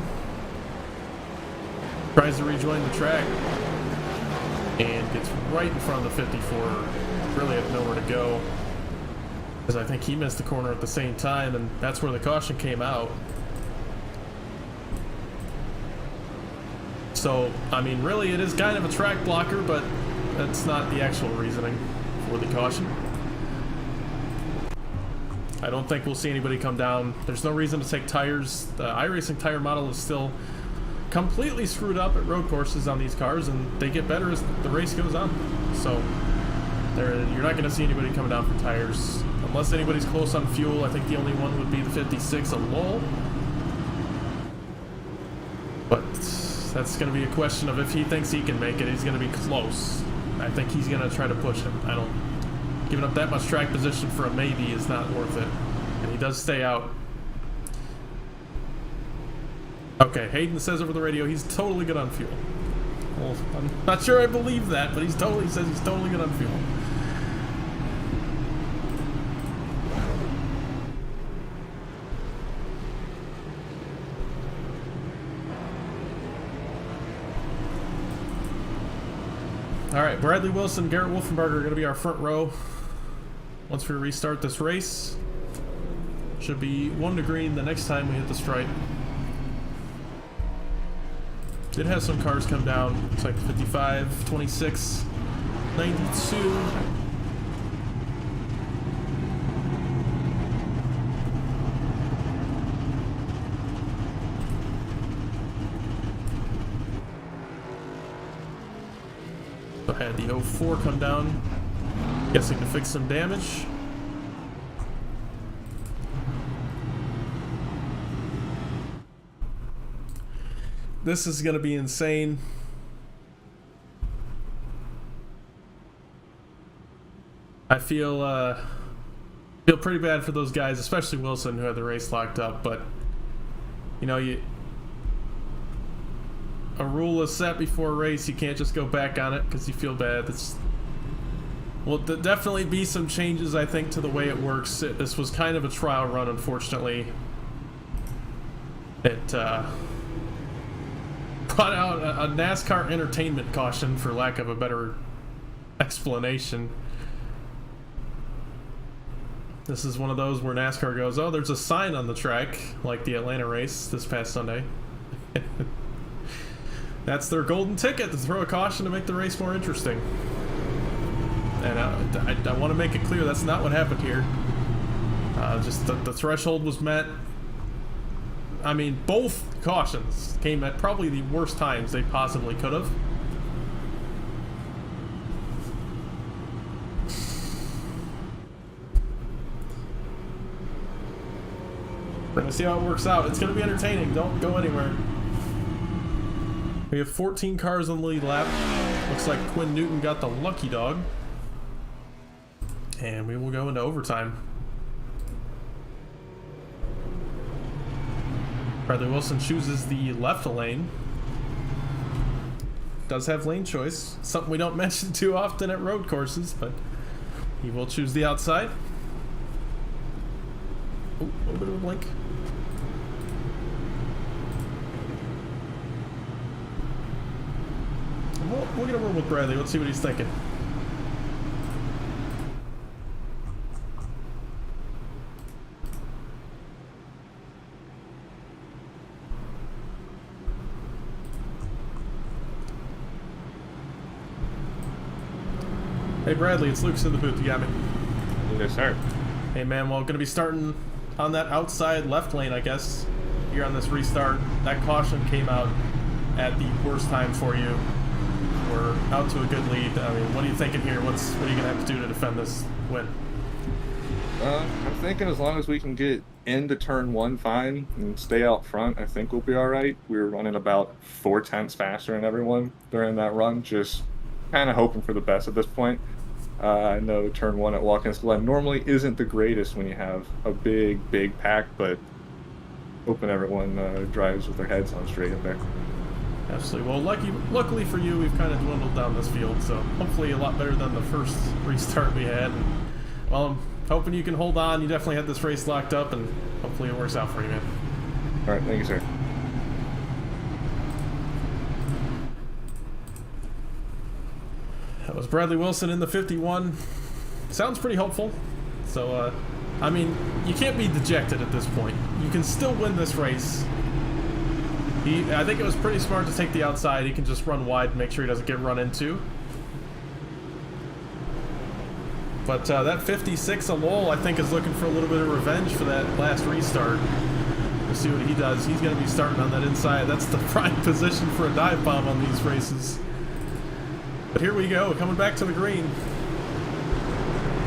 tries to rejoin the track, and gets right in front of the 54. Really had nowhere to go, because I think he missed the corner at the same time, and that's where the caution came out. So, I mean, really it is kind of a track blocker, but that's not the actual reasoning for the caution. I don't think we'll see anybody come down. There's no reason to take tires. The iRacing tire model is still completely screwed up at road courses on these cars, and they get better as the race goes on. So you're not going to see anybody coming down for tires unless anybody's close on fuel. I think the only one would be the 56, a Lowell. But that's going to be a question of if he thinks he can make it. He's going to be close. I think he's going to try to push him. Giving up that much track position for a maybe is not worth it. And he does stay out. Okay, Hayden says over the radio he's totally good on fuel. Well, I'm not sure I believe that, but he says he's totally good on fuel. Alright, Bradley Wilson, Garrett Wolfenbarger are going to be our front row once we restart this race. Should be 1 to green the next time we hit the stripe. Did have some cars come down. Looks like 55, 26, 92. So I had the 04 come down, guessing to fix some damage. This is going to be insane. I feel pretty bad for those guys, especially Wilson, who had the race locked up. But you know, a rule is set before a race. You can't just go back on it because you feel bad. Will definitely be some changes, I think, to the way it works. This was kind of a trial run, unfortunately. It brought out a NASCAR entertainment caution, for lack of a better explanation. This is one of those where NASCAR goes, oh, there's a sign on the track, like the Atlanta race this past Sunday. That's their golden ticket, to throw a caution to make the race more interesting. And I want to make it clear that's not what happened here. Just the threshold was met. I mean, both cautions came at probably the worst times they possibly could have. We're going to see how it works out. It's going to be entertaining. Don't go anywhere. We have 14 cars on the lead lap. Looks like Quinn Newton got the lucky dog. And we will go into overtime. Bradley Wilson chooses the left lane. Does have lane choice. Something we don't mention too often at road courses, but he will choose the outside. Oh, a little bit of a blink. We'll get a word with Bradley. Let's see what he's thinking. Hey Bradley, it's Luke's in the booth. You got me? Yes, sir. Hey man, well, going to be starting on that outside left lane, I guess, here on this restart. That caution came out at the worst time for you. We're out to a good lead. I mean, what are you thinking here? What are you going to have to do to defend this win? I'm thinking as long as we can get into turn one fine and stay out front, I think we'll be all right. We were running about 4 tenths faster than everyone during that run, just kind of hoping for the best at this point. I know turn one at Watkins Glen normally isn't the greatest when you have a big pack, but hoping everyone drives with their heads on straight up there. Absolutely. Well, luckily for you, we've kind of dwindled down this field, so hopefully a lot better than the first restart we had. And, well, I'm hoping you can hold on. You definitely had this race locked up, and hopefully it works out for you, man. All right, thank you, sir. That was Bradley Wilson in the 51. Sounds pretty hopeful. So, I mean, you can't be dejected at this point. You can still win this race. I think it was pretty smart to take the outside. He can just run wide and make sure he doesn't get run into. But that 56 a Lowell, I think, is looking for a little bit of revenge for that last restart. We'll see what he does. He's going to be starting on that inside. That's the prime position for a dive bomb on these races. But here we go, coming back to the green.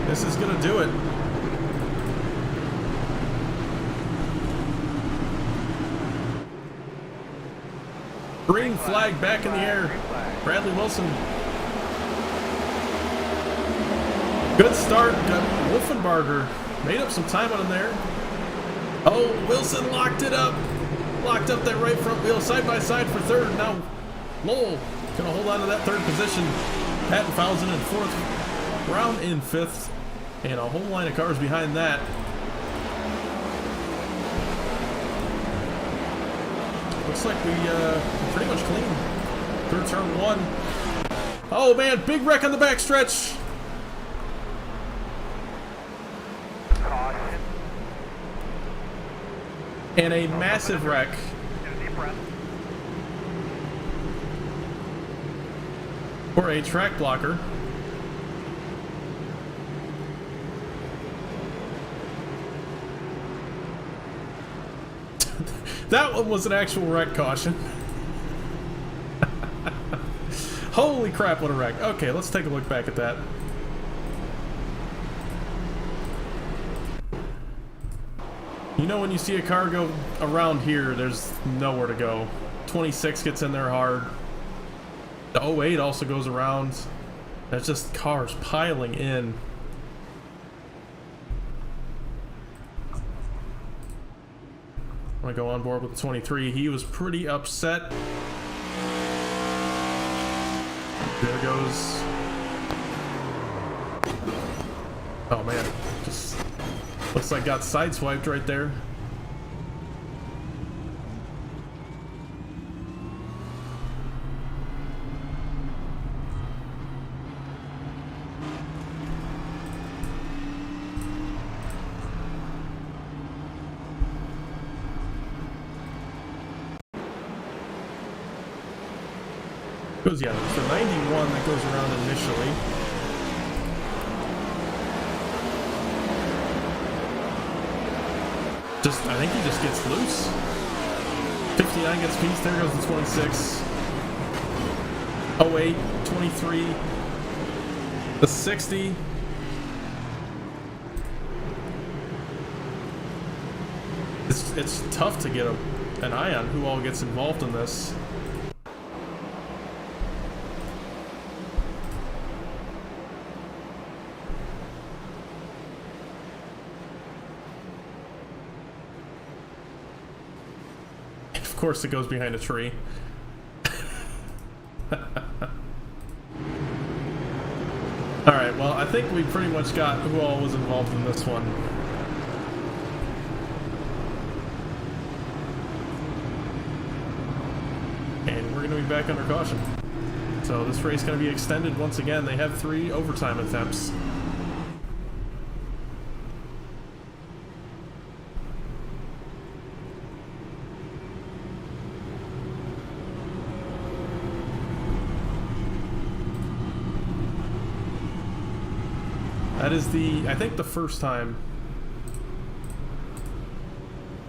This is going to do it. Green flag back in the air. Bradley Wilson. Good start. Wolfenbarger made up some time on him there. Oh, Wilson locked it up. Locked up that right front wheel side by side for third. Now Lowell gonna hold on to that third position. Patton Fousen in fourth. Brown in fifth. And a whole line of cars behind that. Looks like we pretty much clean through turn one. Oh man, big wreck on the backstretch. And a massive wreck. For a track blocker. That one was an actual wreck caution. Holy crap, what a wreck. Okay, let's take a look back at that. You know, when you see a car go around here, there's nowhere to go. 26 gets in there hard. The 08 also goes around. There's just cars piling in. I'm gonna go on board with the 23. He was pretty upset. There goes. Oh man, just looks like got sideswiped right there. Goes, yeah, it's the 91 that goes around initially. I think he just gets loose. 59 gets pieced, there goes the 26. 08, 23. The 60. It's tough to get an eye on who all gets involved in this. Of course it goes behind a tree. Alright, well, I think we pretty much got who all was involved in this one. And we're going to be back under caution. So this race is going to be extended once again. They have 3 overtime attempts. That is I think the first time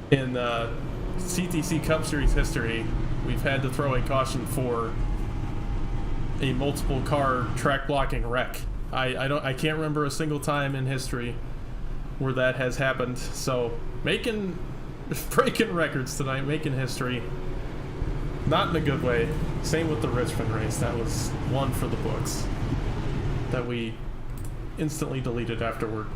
in CTC Cup Series history we've had to throw a caution for a multiple car track blocking wreck. I can't remember a single time in history where that has happened. So breaking records tonight, making history. Not in a good way. Same with the Richmond race. That was one for the books that we instantly deleted afterward.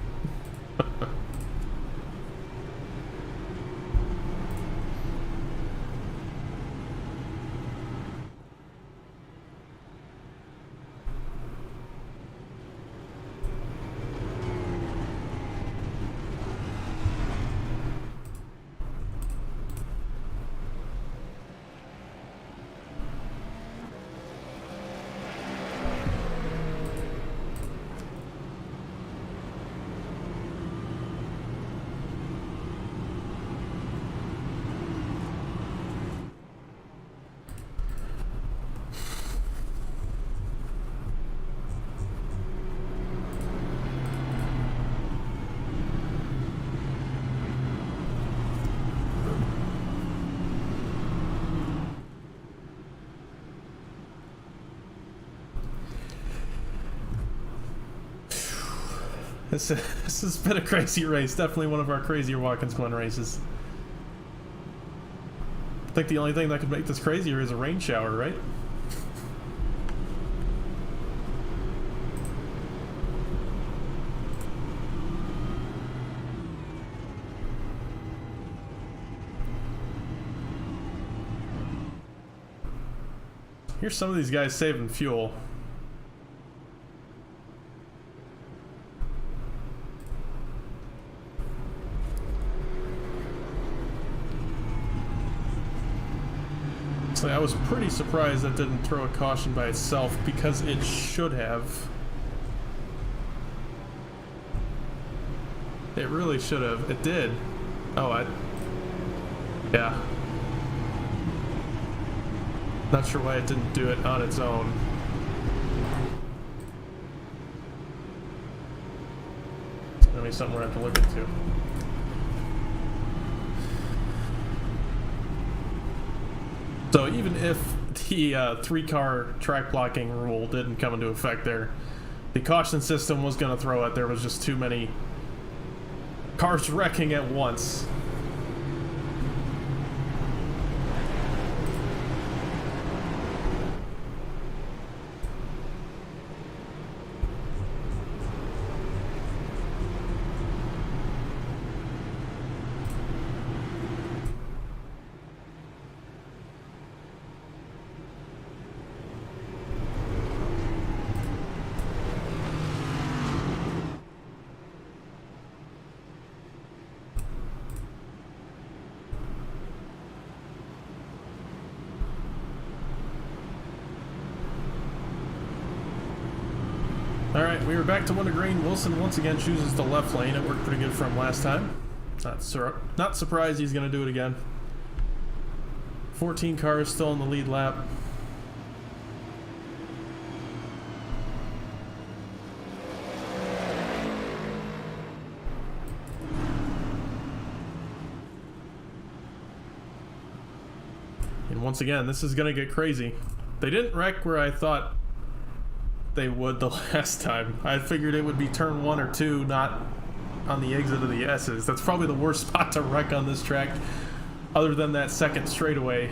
This has been a crazy race. Definitely one of our crazier Watkins Glen races. I think the only thing that could make this crazier is a rain shower, right? Here's some of these guys saving fuel. I was pretty surprised that didn't throw a caution by itself, because it should have. It really should have. It did. Oh, yeah. Not sure why it didn't do it on its own. It's gonna be something we're gonna have to look into. So even if the 3-car track blocking rule didn't come into effect there, the caution system was going to throw it. There was just too many cars wrecking at once. Alright, we are back to wintergreen. Wilson once again chooses the left lane. It worked pretty good for him last time. Not surprised he's going to do it again. 14 cars still in the lead lap. And once again, this is going to get crazy. They didn't wreck where I thought they would the last time. I figured it would be turn 1 or 2, not on the exit of the S's. That's probably the worst spot to wreck on this track, other than that second straightaway,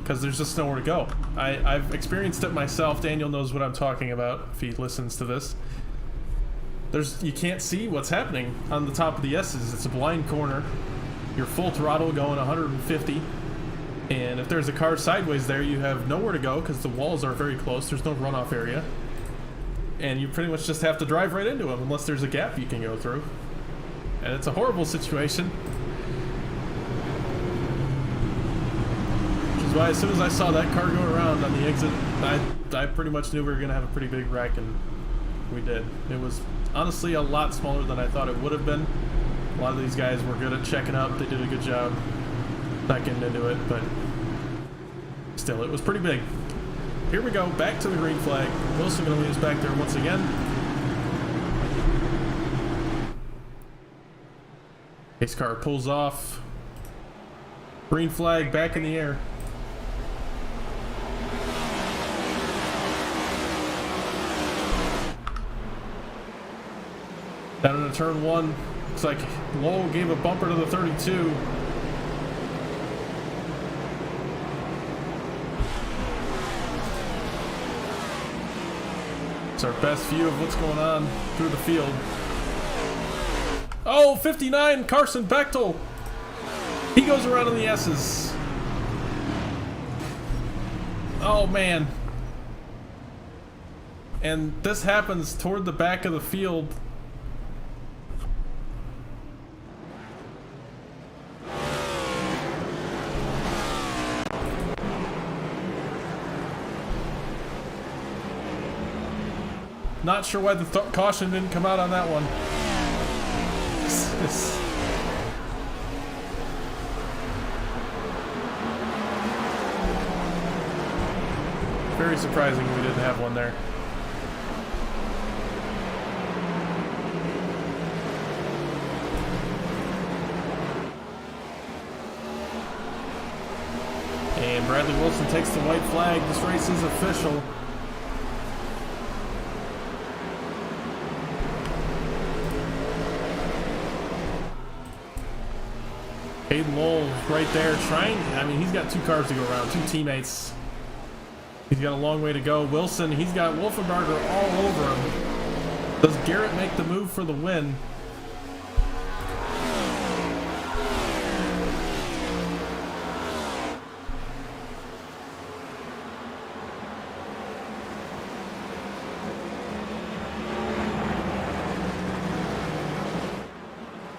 because there's just nowhere to go. I've experienced it myself. Daniel knows what I'm talking about if he listens to this. You can't see what's happening on the top of the S's. It's a blind corner. You're full throttle going 150. And if there's a car sideways there, you have nowhere to go because the walls are very close. There's no runoff area. And you pretty much just have to drive right into them unless there's a gap you can go through. And it's a horrible situation. Which is why as soon as I saw that car go around on the exit, I pretty much knew we were going to have a pretty big wreck, and we did. It was honestly a lot smaller than I thought it would have been. A lot of these guys were good at checking up. They did a good job not getting into it, but still, it was pretty big. Here we go, back to the green flag. Wilson going to lead us back there once again. Pace car pulls off. Green flag back in the air. Down into turn 1. Looks like Lowell gave a bumper to the 32. It's our best view of what's going on through the field. Oh, 59, Carson Bechtel. He goes around on the S's. Oh, man. And this happens toward the back of the field. Not sure why the caution didn't come out on that one. Very surprising we didn't have one there. And Bradley Wilson takes the white flag. This race is official. Hayden Lowell right there trying. I mean, he's got 2 cars to go around, 2 teammates. He's got a long way to go. Wilson, he's got Wolfenbarger all over him. Does Garrett make the move for the win?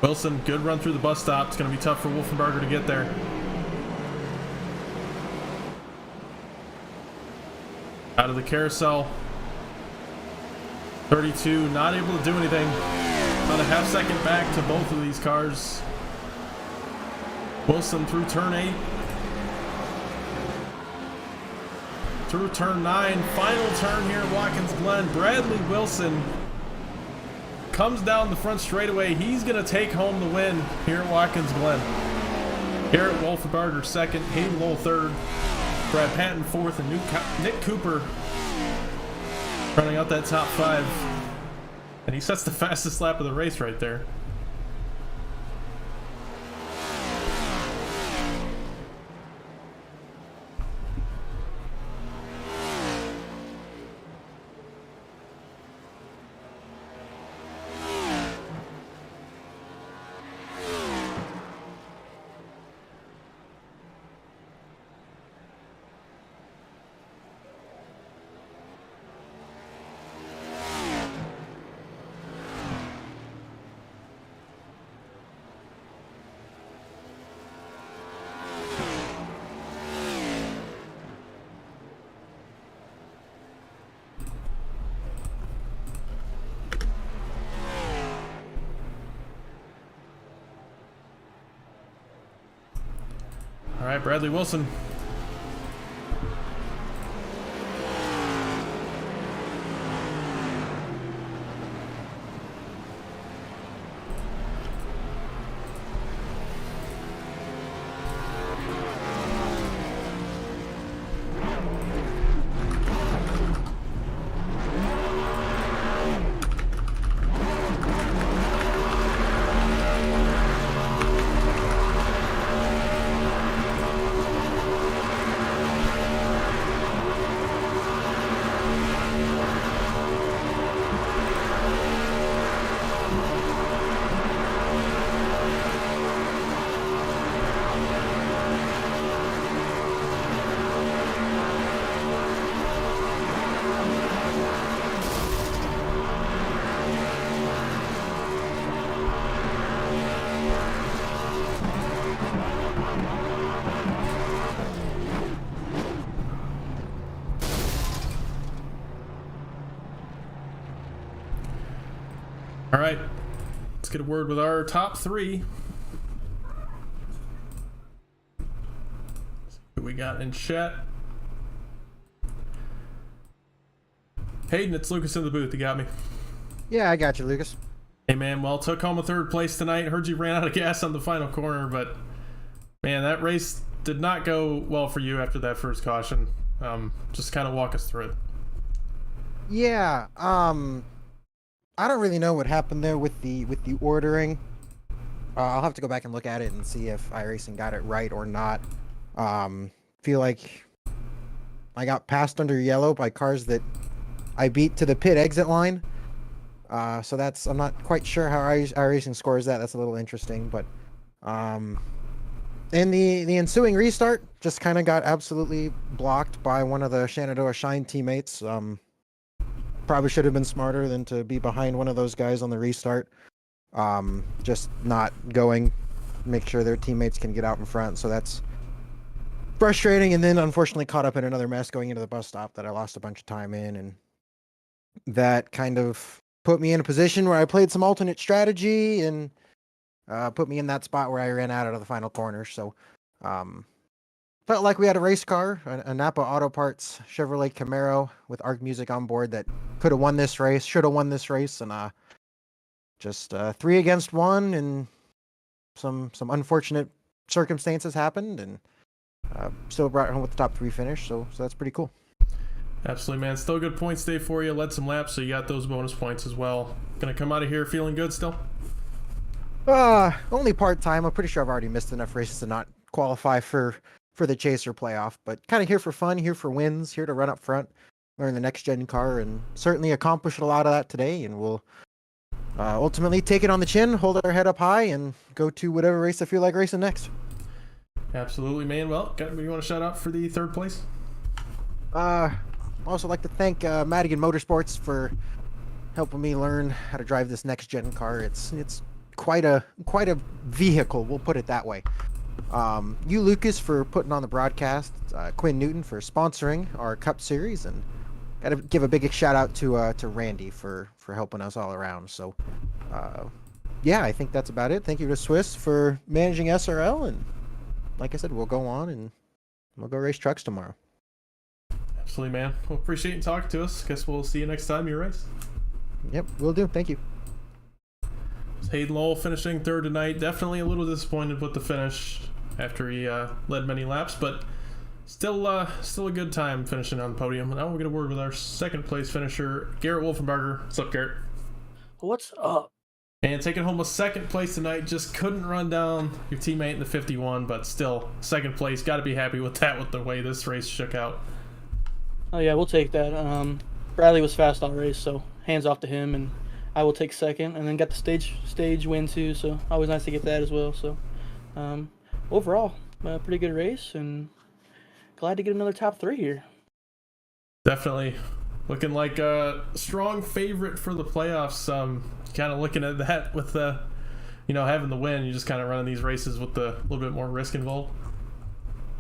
Wilson, good run through the bus stop. It's going to be tough for Wolfenbarger to get there. Out of the carousel. 32, not able to do anything. About a half second back to both of these cars. Wilson through turn 8. Through turn 9. Final turn here at Watkins Glen. Bradley Wilson comes down the front straightaway. He's going to take home the win here at Watkins Glen. Garrett Wolfenbarger second, Hayden Lowell third, Brad Patton fourth, and Nick Cooper running out that top 5. And he sets the fastest lap of the race right there. All right, Bradley Wilson. All right, let's get a word with our top 3. See who we got in chat. Hayden, it's Lucas in the booth. You got me? Yeah, I got you, Lucas. Hey, man. Well, took home a 3rd place tonight. Heard you ran out of gas on the final corner, but man, that race did not go well for you after that first caution. Just kind of walk us through it. Yeah, I don't really know what happened there with the ordering. I'll have to go back and look at it and see if iRacing got it right or not. Feel like I got passed under yellow by cars that I beat to the pit exit line. So I'm not quite sure how iRacing scores that. That's a little interesting, but in the ensuing restart, just kind of got absolutely blocked by one of the Shenandoah Shine teammates. Probably should have been smarter than to be behind one of those guys on the restart. Just not going, make sure their teammates can get out in front. So that's frustrating. And then unfortunately caught up in another mess going into the bus stop that I lost a bunch of time in. And that kind of put me in a position where I played some alternate strategy and put me in that spot where I ran out of the final corner. So felt like we had a race car, a Napa Auto Parts Chevrolet Camaro with ARC music on board that could have won this race, should have won this race, and just 3 against 1, and some unfortunate circumstances happened, and still brought it home with the top 3 finish. So that's pretty cool. Absolutely, man. Still a good points day for you. Led some laps, so you got those bonus points as well. Gonna come out of here feeling good still? Only part-time. I'm pretty sure I've already missed enough races to not qualify for the Chaser playoff, but kind of here for fun, here for wins, here to run up front, learn the next-gen car, and certainly accomplished a lot of that today, and we'll ultimately take it on the chin, hold our head up high, and go to whatever race I feel like racing next. Absolutely, man. Well, got anybody you want to shout out for the 3rd place? I'd also like to thank Madigan Motorsports for helping me learn how to drive this next-gen car. It's quite a vehicle, we'll put it that way. You, Lucas, for putting on the broadcast, Quinn Newton for sponsoring our Cup Series, and got to give a big shout out to Randy for helping us all around. So, yeah, I think that's about it. Thank you to Swiss for managing SRL, and like I said, we'll go on and we'll go race trucks tomorrow. Absolutely, man. Well, appreciate you talking to us. Guess we'll see you next time you race. Yep, will do. Thank you. Hayden Lowell finishing 3rd tonight. Definitely a little disappointed with the finish after he led many laps, but still a good time finishing on the podium. Now we'll get a word with our 2nd place finisher, Garrett Wolfenbarger. What's up, Garrett? What's up? And taking home a 2nd place tonight. Just couldn't run down your teammate in the 51, but still 2nd place. Got to be happy with that, with the way this race shook out. Oh yeah, we'll take that. Bradley was fast all race, so hands off to him, and I will take 2nd, and then got the stage win too. So always nice to get that as well. So overall, pretty good race, and glad to get another top 3 here. Definitely looking like a strong favorite for the playoffs. Kind of looking at that with the, having the win. You just kind of running these races with a little bit more risk involved.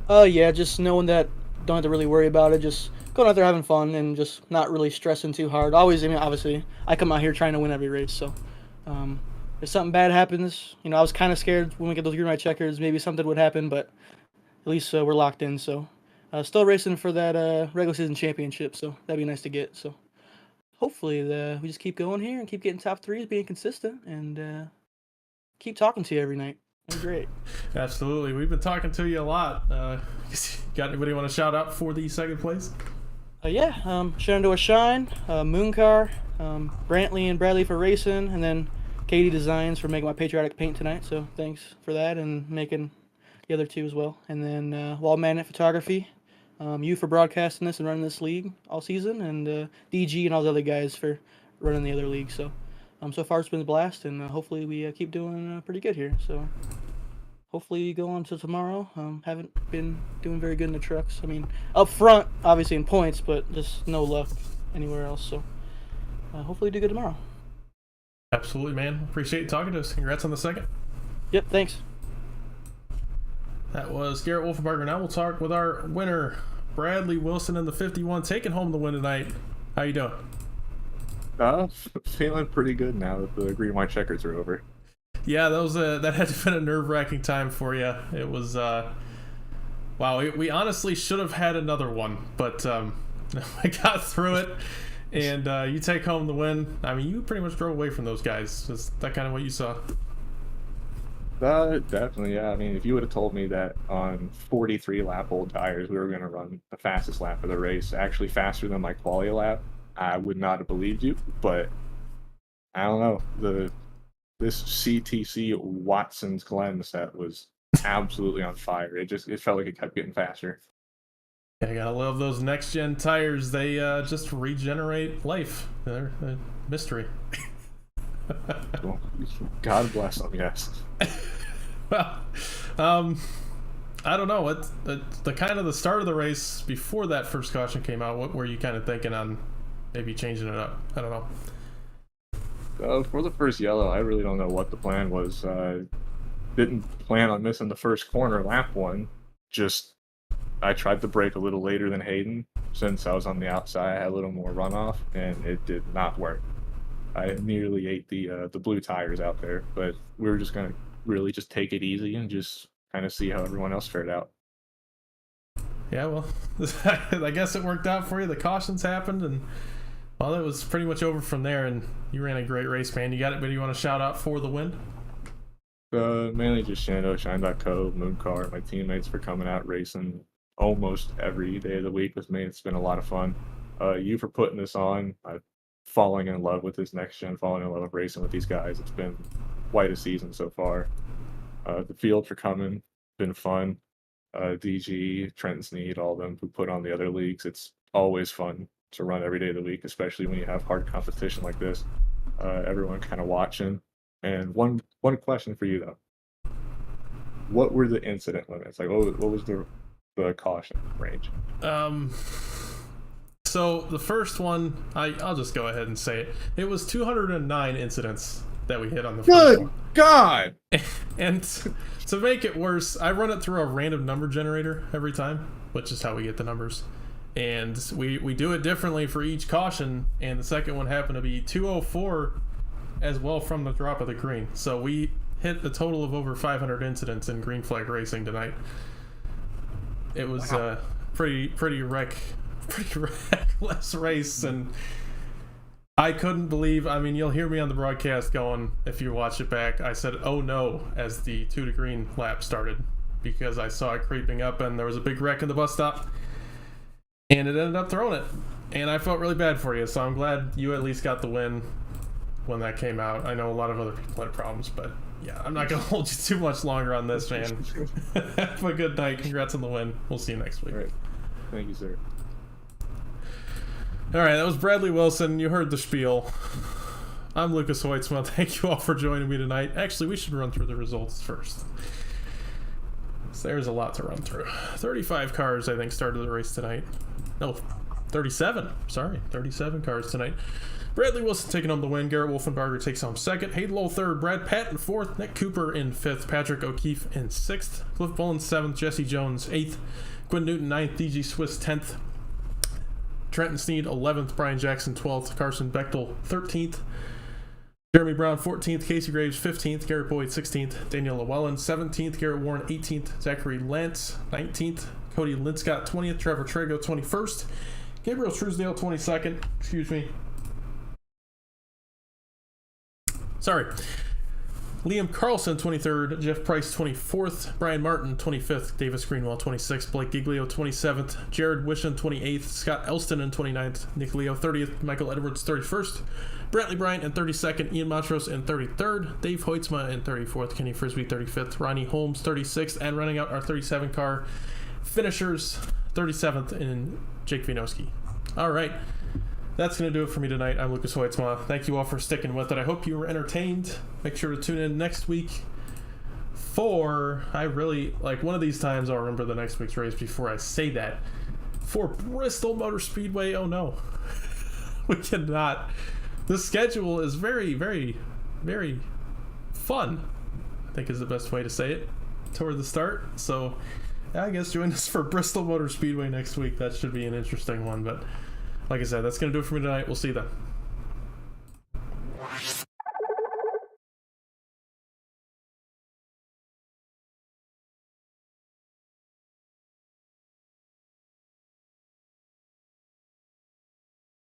Yeah, just knowing that don't have to really worry about it. Just going out there having fun and just not really stressing too hard. Obviously, I come out here trying to win every race. So if something bad happens, I was kind of scared when we get those green light checkers. Maybe something would happen, but at least we're locked in. So still racing for that regular season championship. So that'd be nice to get. So hopefully we just keep going here and keep getting top 3s, being consistent, and keep talking to you every night. That's great. Absolutely. We've been talking to you a lot. Got anybody want to shout out for the 2nd place? Shenandoah Shine, Mooncar, Brantley and Bradley for racing, and then Katie Designs for making my patriotic paint tonight. So thanks for that, and making the other 2 as well. And then Wall Magnet Photography, you for broadcasting this and running this league all season, and DG and all the other guys for running the other league. So so far it's been a blast, and hopefully we keep doing pretty good here. So hopefully go on to tomorrow. Haven't been doing very good in the trucks. Up front, obviously in points, but just no luck anywhere else. So hopefully do good tomorrow. Absolutely, man. Appreciate you talking to us. Congrats on the 2nd. Yep, thanks. That was Garrett Wolfenbarger. Now we'll talk with our winner, Bradley Wilson in the 51, taking home the win tonight. How you doing? Feeling pretty good now that the green white checkers are over. Yeah, that had to have been a nerve-wracking time for you. It was wow. We honestly should have had another one, but I got through it, and you take home the win. You pretty much drove away from those guys. Is that kind of what you saw? Definitely, yeah. If you would have told me that on 43 lap old tires we were going to run the fastest lap of the race, actually faster than my quali lap, I would not have believed you. But I don't know. This CTC Watkins Glen set was absolutely on fire. It felt like it kept getting faster. Yeah, I gotta love those next gen tires. They just regenerate life. They're a mystery. Well, God bless them, yes. Well, I don't know what the kind of the start of the race before that first caution came out. What were you kind of thinking on maybe changing it up? I don't know. For the first yellow, I really don't know what the plan was. Didn't plan on missing the first corner, lap one. Just I tried to brake a little later than Hayden since I was on the outside. I had a little more runoff, and it did not work. I nearly ate the blue tires out there, but we were just gonna really just take it easy and just kind of see how everyone else fared out. Yeah, well, I guess it worked out for you. The cautions happened, and well, it was pretty much over from there. And you ran a great race, man. You got it, but you want to shout out for the win? Mainly just Shine.co, Mooncar, my teammates for coming out racing almost every day of the week with me. It's been a lot of fun. You for putting this on. I'm falling in love with this next gen, falling in love with racing with these guys. It's been quite a season so far. The field for coming, been fun. DG, Trenton Sneed, all of them who put on the other leagues. It's always fun to run every day of the week, especially when you have hard competition like this. Everyone kind of watching. And one question for you though: what were the incident limits? Like, what was the caution range? So the first one, I'll just go ahead and say it. It was 209 incidents that we hit on the first one. Good God! And to make it worse, I run it through a random number generator every time, which is how we get the numbers. And we do it differently for each caution, and the second one happened to be 204 as well from the drop of the green. So we hit a total of over 500 incidents in green flag racing tonight. It was a pretty reckless race, and I couldn't believe, I mean, you'll hear me on the broadcast going, if you watch it back, I said, oh no, as the 2 to green lap started, because I saw it creeping up and there was a big wreck in the bus stop, and it ended up throwing it. And I felt really bad for you, so I'm glad you at least got the win when that came out. I know a lot of other people had problems, but yeah, I'm not going to hold you too much longer on this, man. Have a good night. Congrats on the win. We'll see you next week. All right. Thank you, sir. All right, that was Bradley Wilson. You heard the spiel. I'm Lucas Hoitzma. Thank you all for joining me tonight. Actually, we should run through the results first. So there's a lot to run through. 35 cars, I think, started the race tonight. No, 37. Sorry, 37 cars tonight. Bradley Wilson taking home the win. Garrett Wolfenbarger takes home second. Hayden Lowe third. Brad Patton fourth. Nick Cooper in fifth. Patrick O'Keefe in sixth. Cliff Bullen seventh. Jesse Jones eighth. Quinn Newton ninth. DG Swiss 10th. Trenton Sneed 11th, Brian Jackson 12th, Carson Bechtel 13th, Jeremy Brown 14th, Casey Graves 15th, Garrett Boyd 16th, Daniel Llewellyn 17th, Garrett Warren 18th, Zachary Lance 19th, Cody Linscott 20th, Trevor Trago 21st, Gabriel Truesdale 22nd, Liam Carlson 23rd, Jeff Price 24th, Brian Martin 25th, Davis Greenwell 26th, Blake Giglio 27th, Jared Wishon 28th, Scott Elston in 29th, Nick Leo 30th, Michael Edwards 31st, Brantley Bryant in 32nd, Ian Montrose in 33rd, Dave Hoitzma in 34th, Kenny Frisbee 35th, Ronnie Holmes 36th, and running out our 37 car finishers, 37th in Jake Vianoski. All right. That's going to do it for me tonight. I'm Lucas Hoitzma. Thank you all for sticking with it. I hope you were entertained. Make sure to tune in next week for, I really, like, one of these times I'll remember the next week's race before I say that, for Bristol Motor Speedway. Oh no. We cannot. The schedule is very, very, very fun, I think is the best way to say it, toward the start. So I guess join us for Bristol Motor Speedway next week. That should be an interesting one, but like I said, that's going to do it for me tonight. We'll see you then.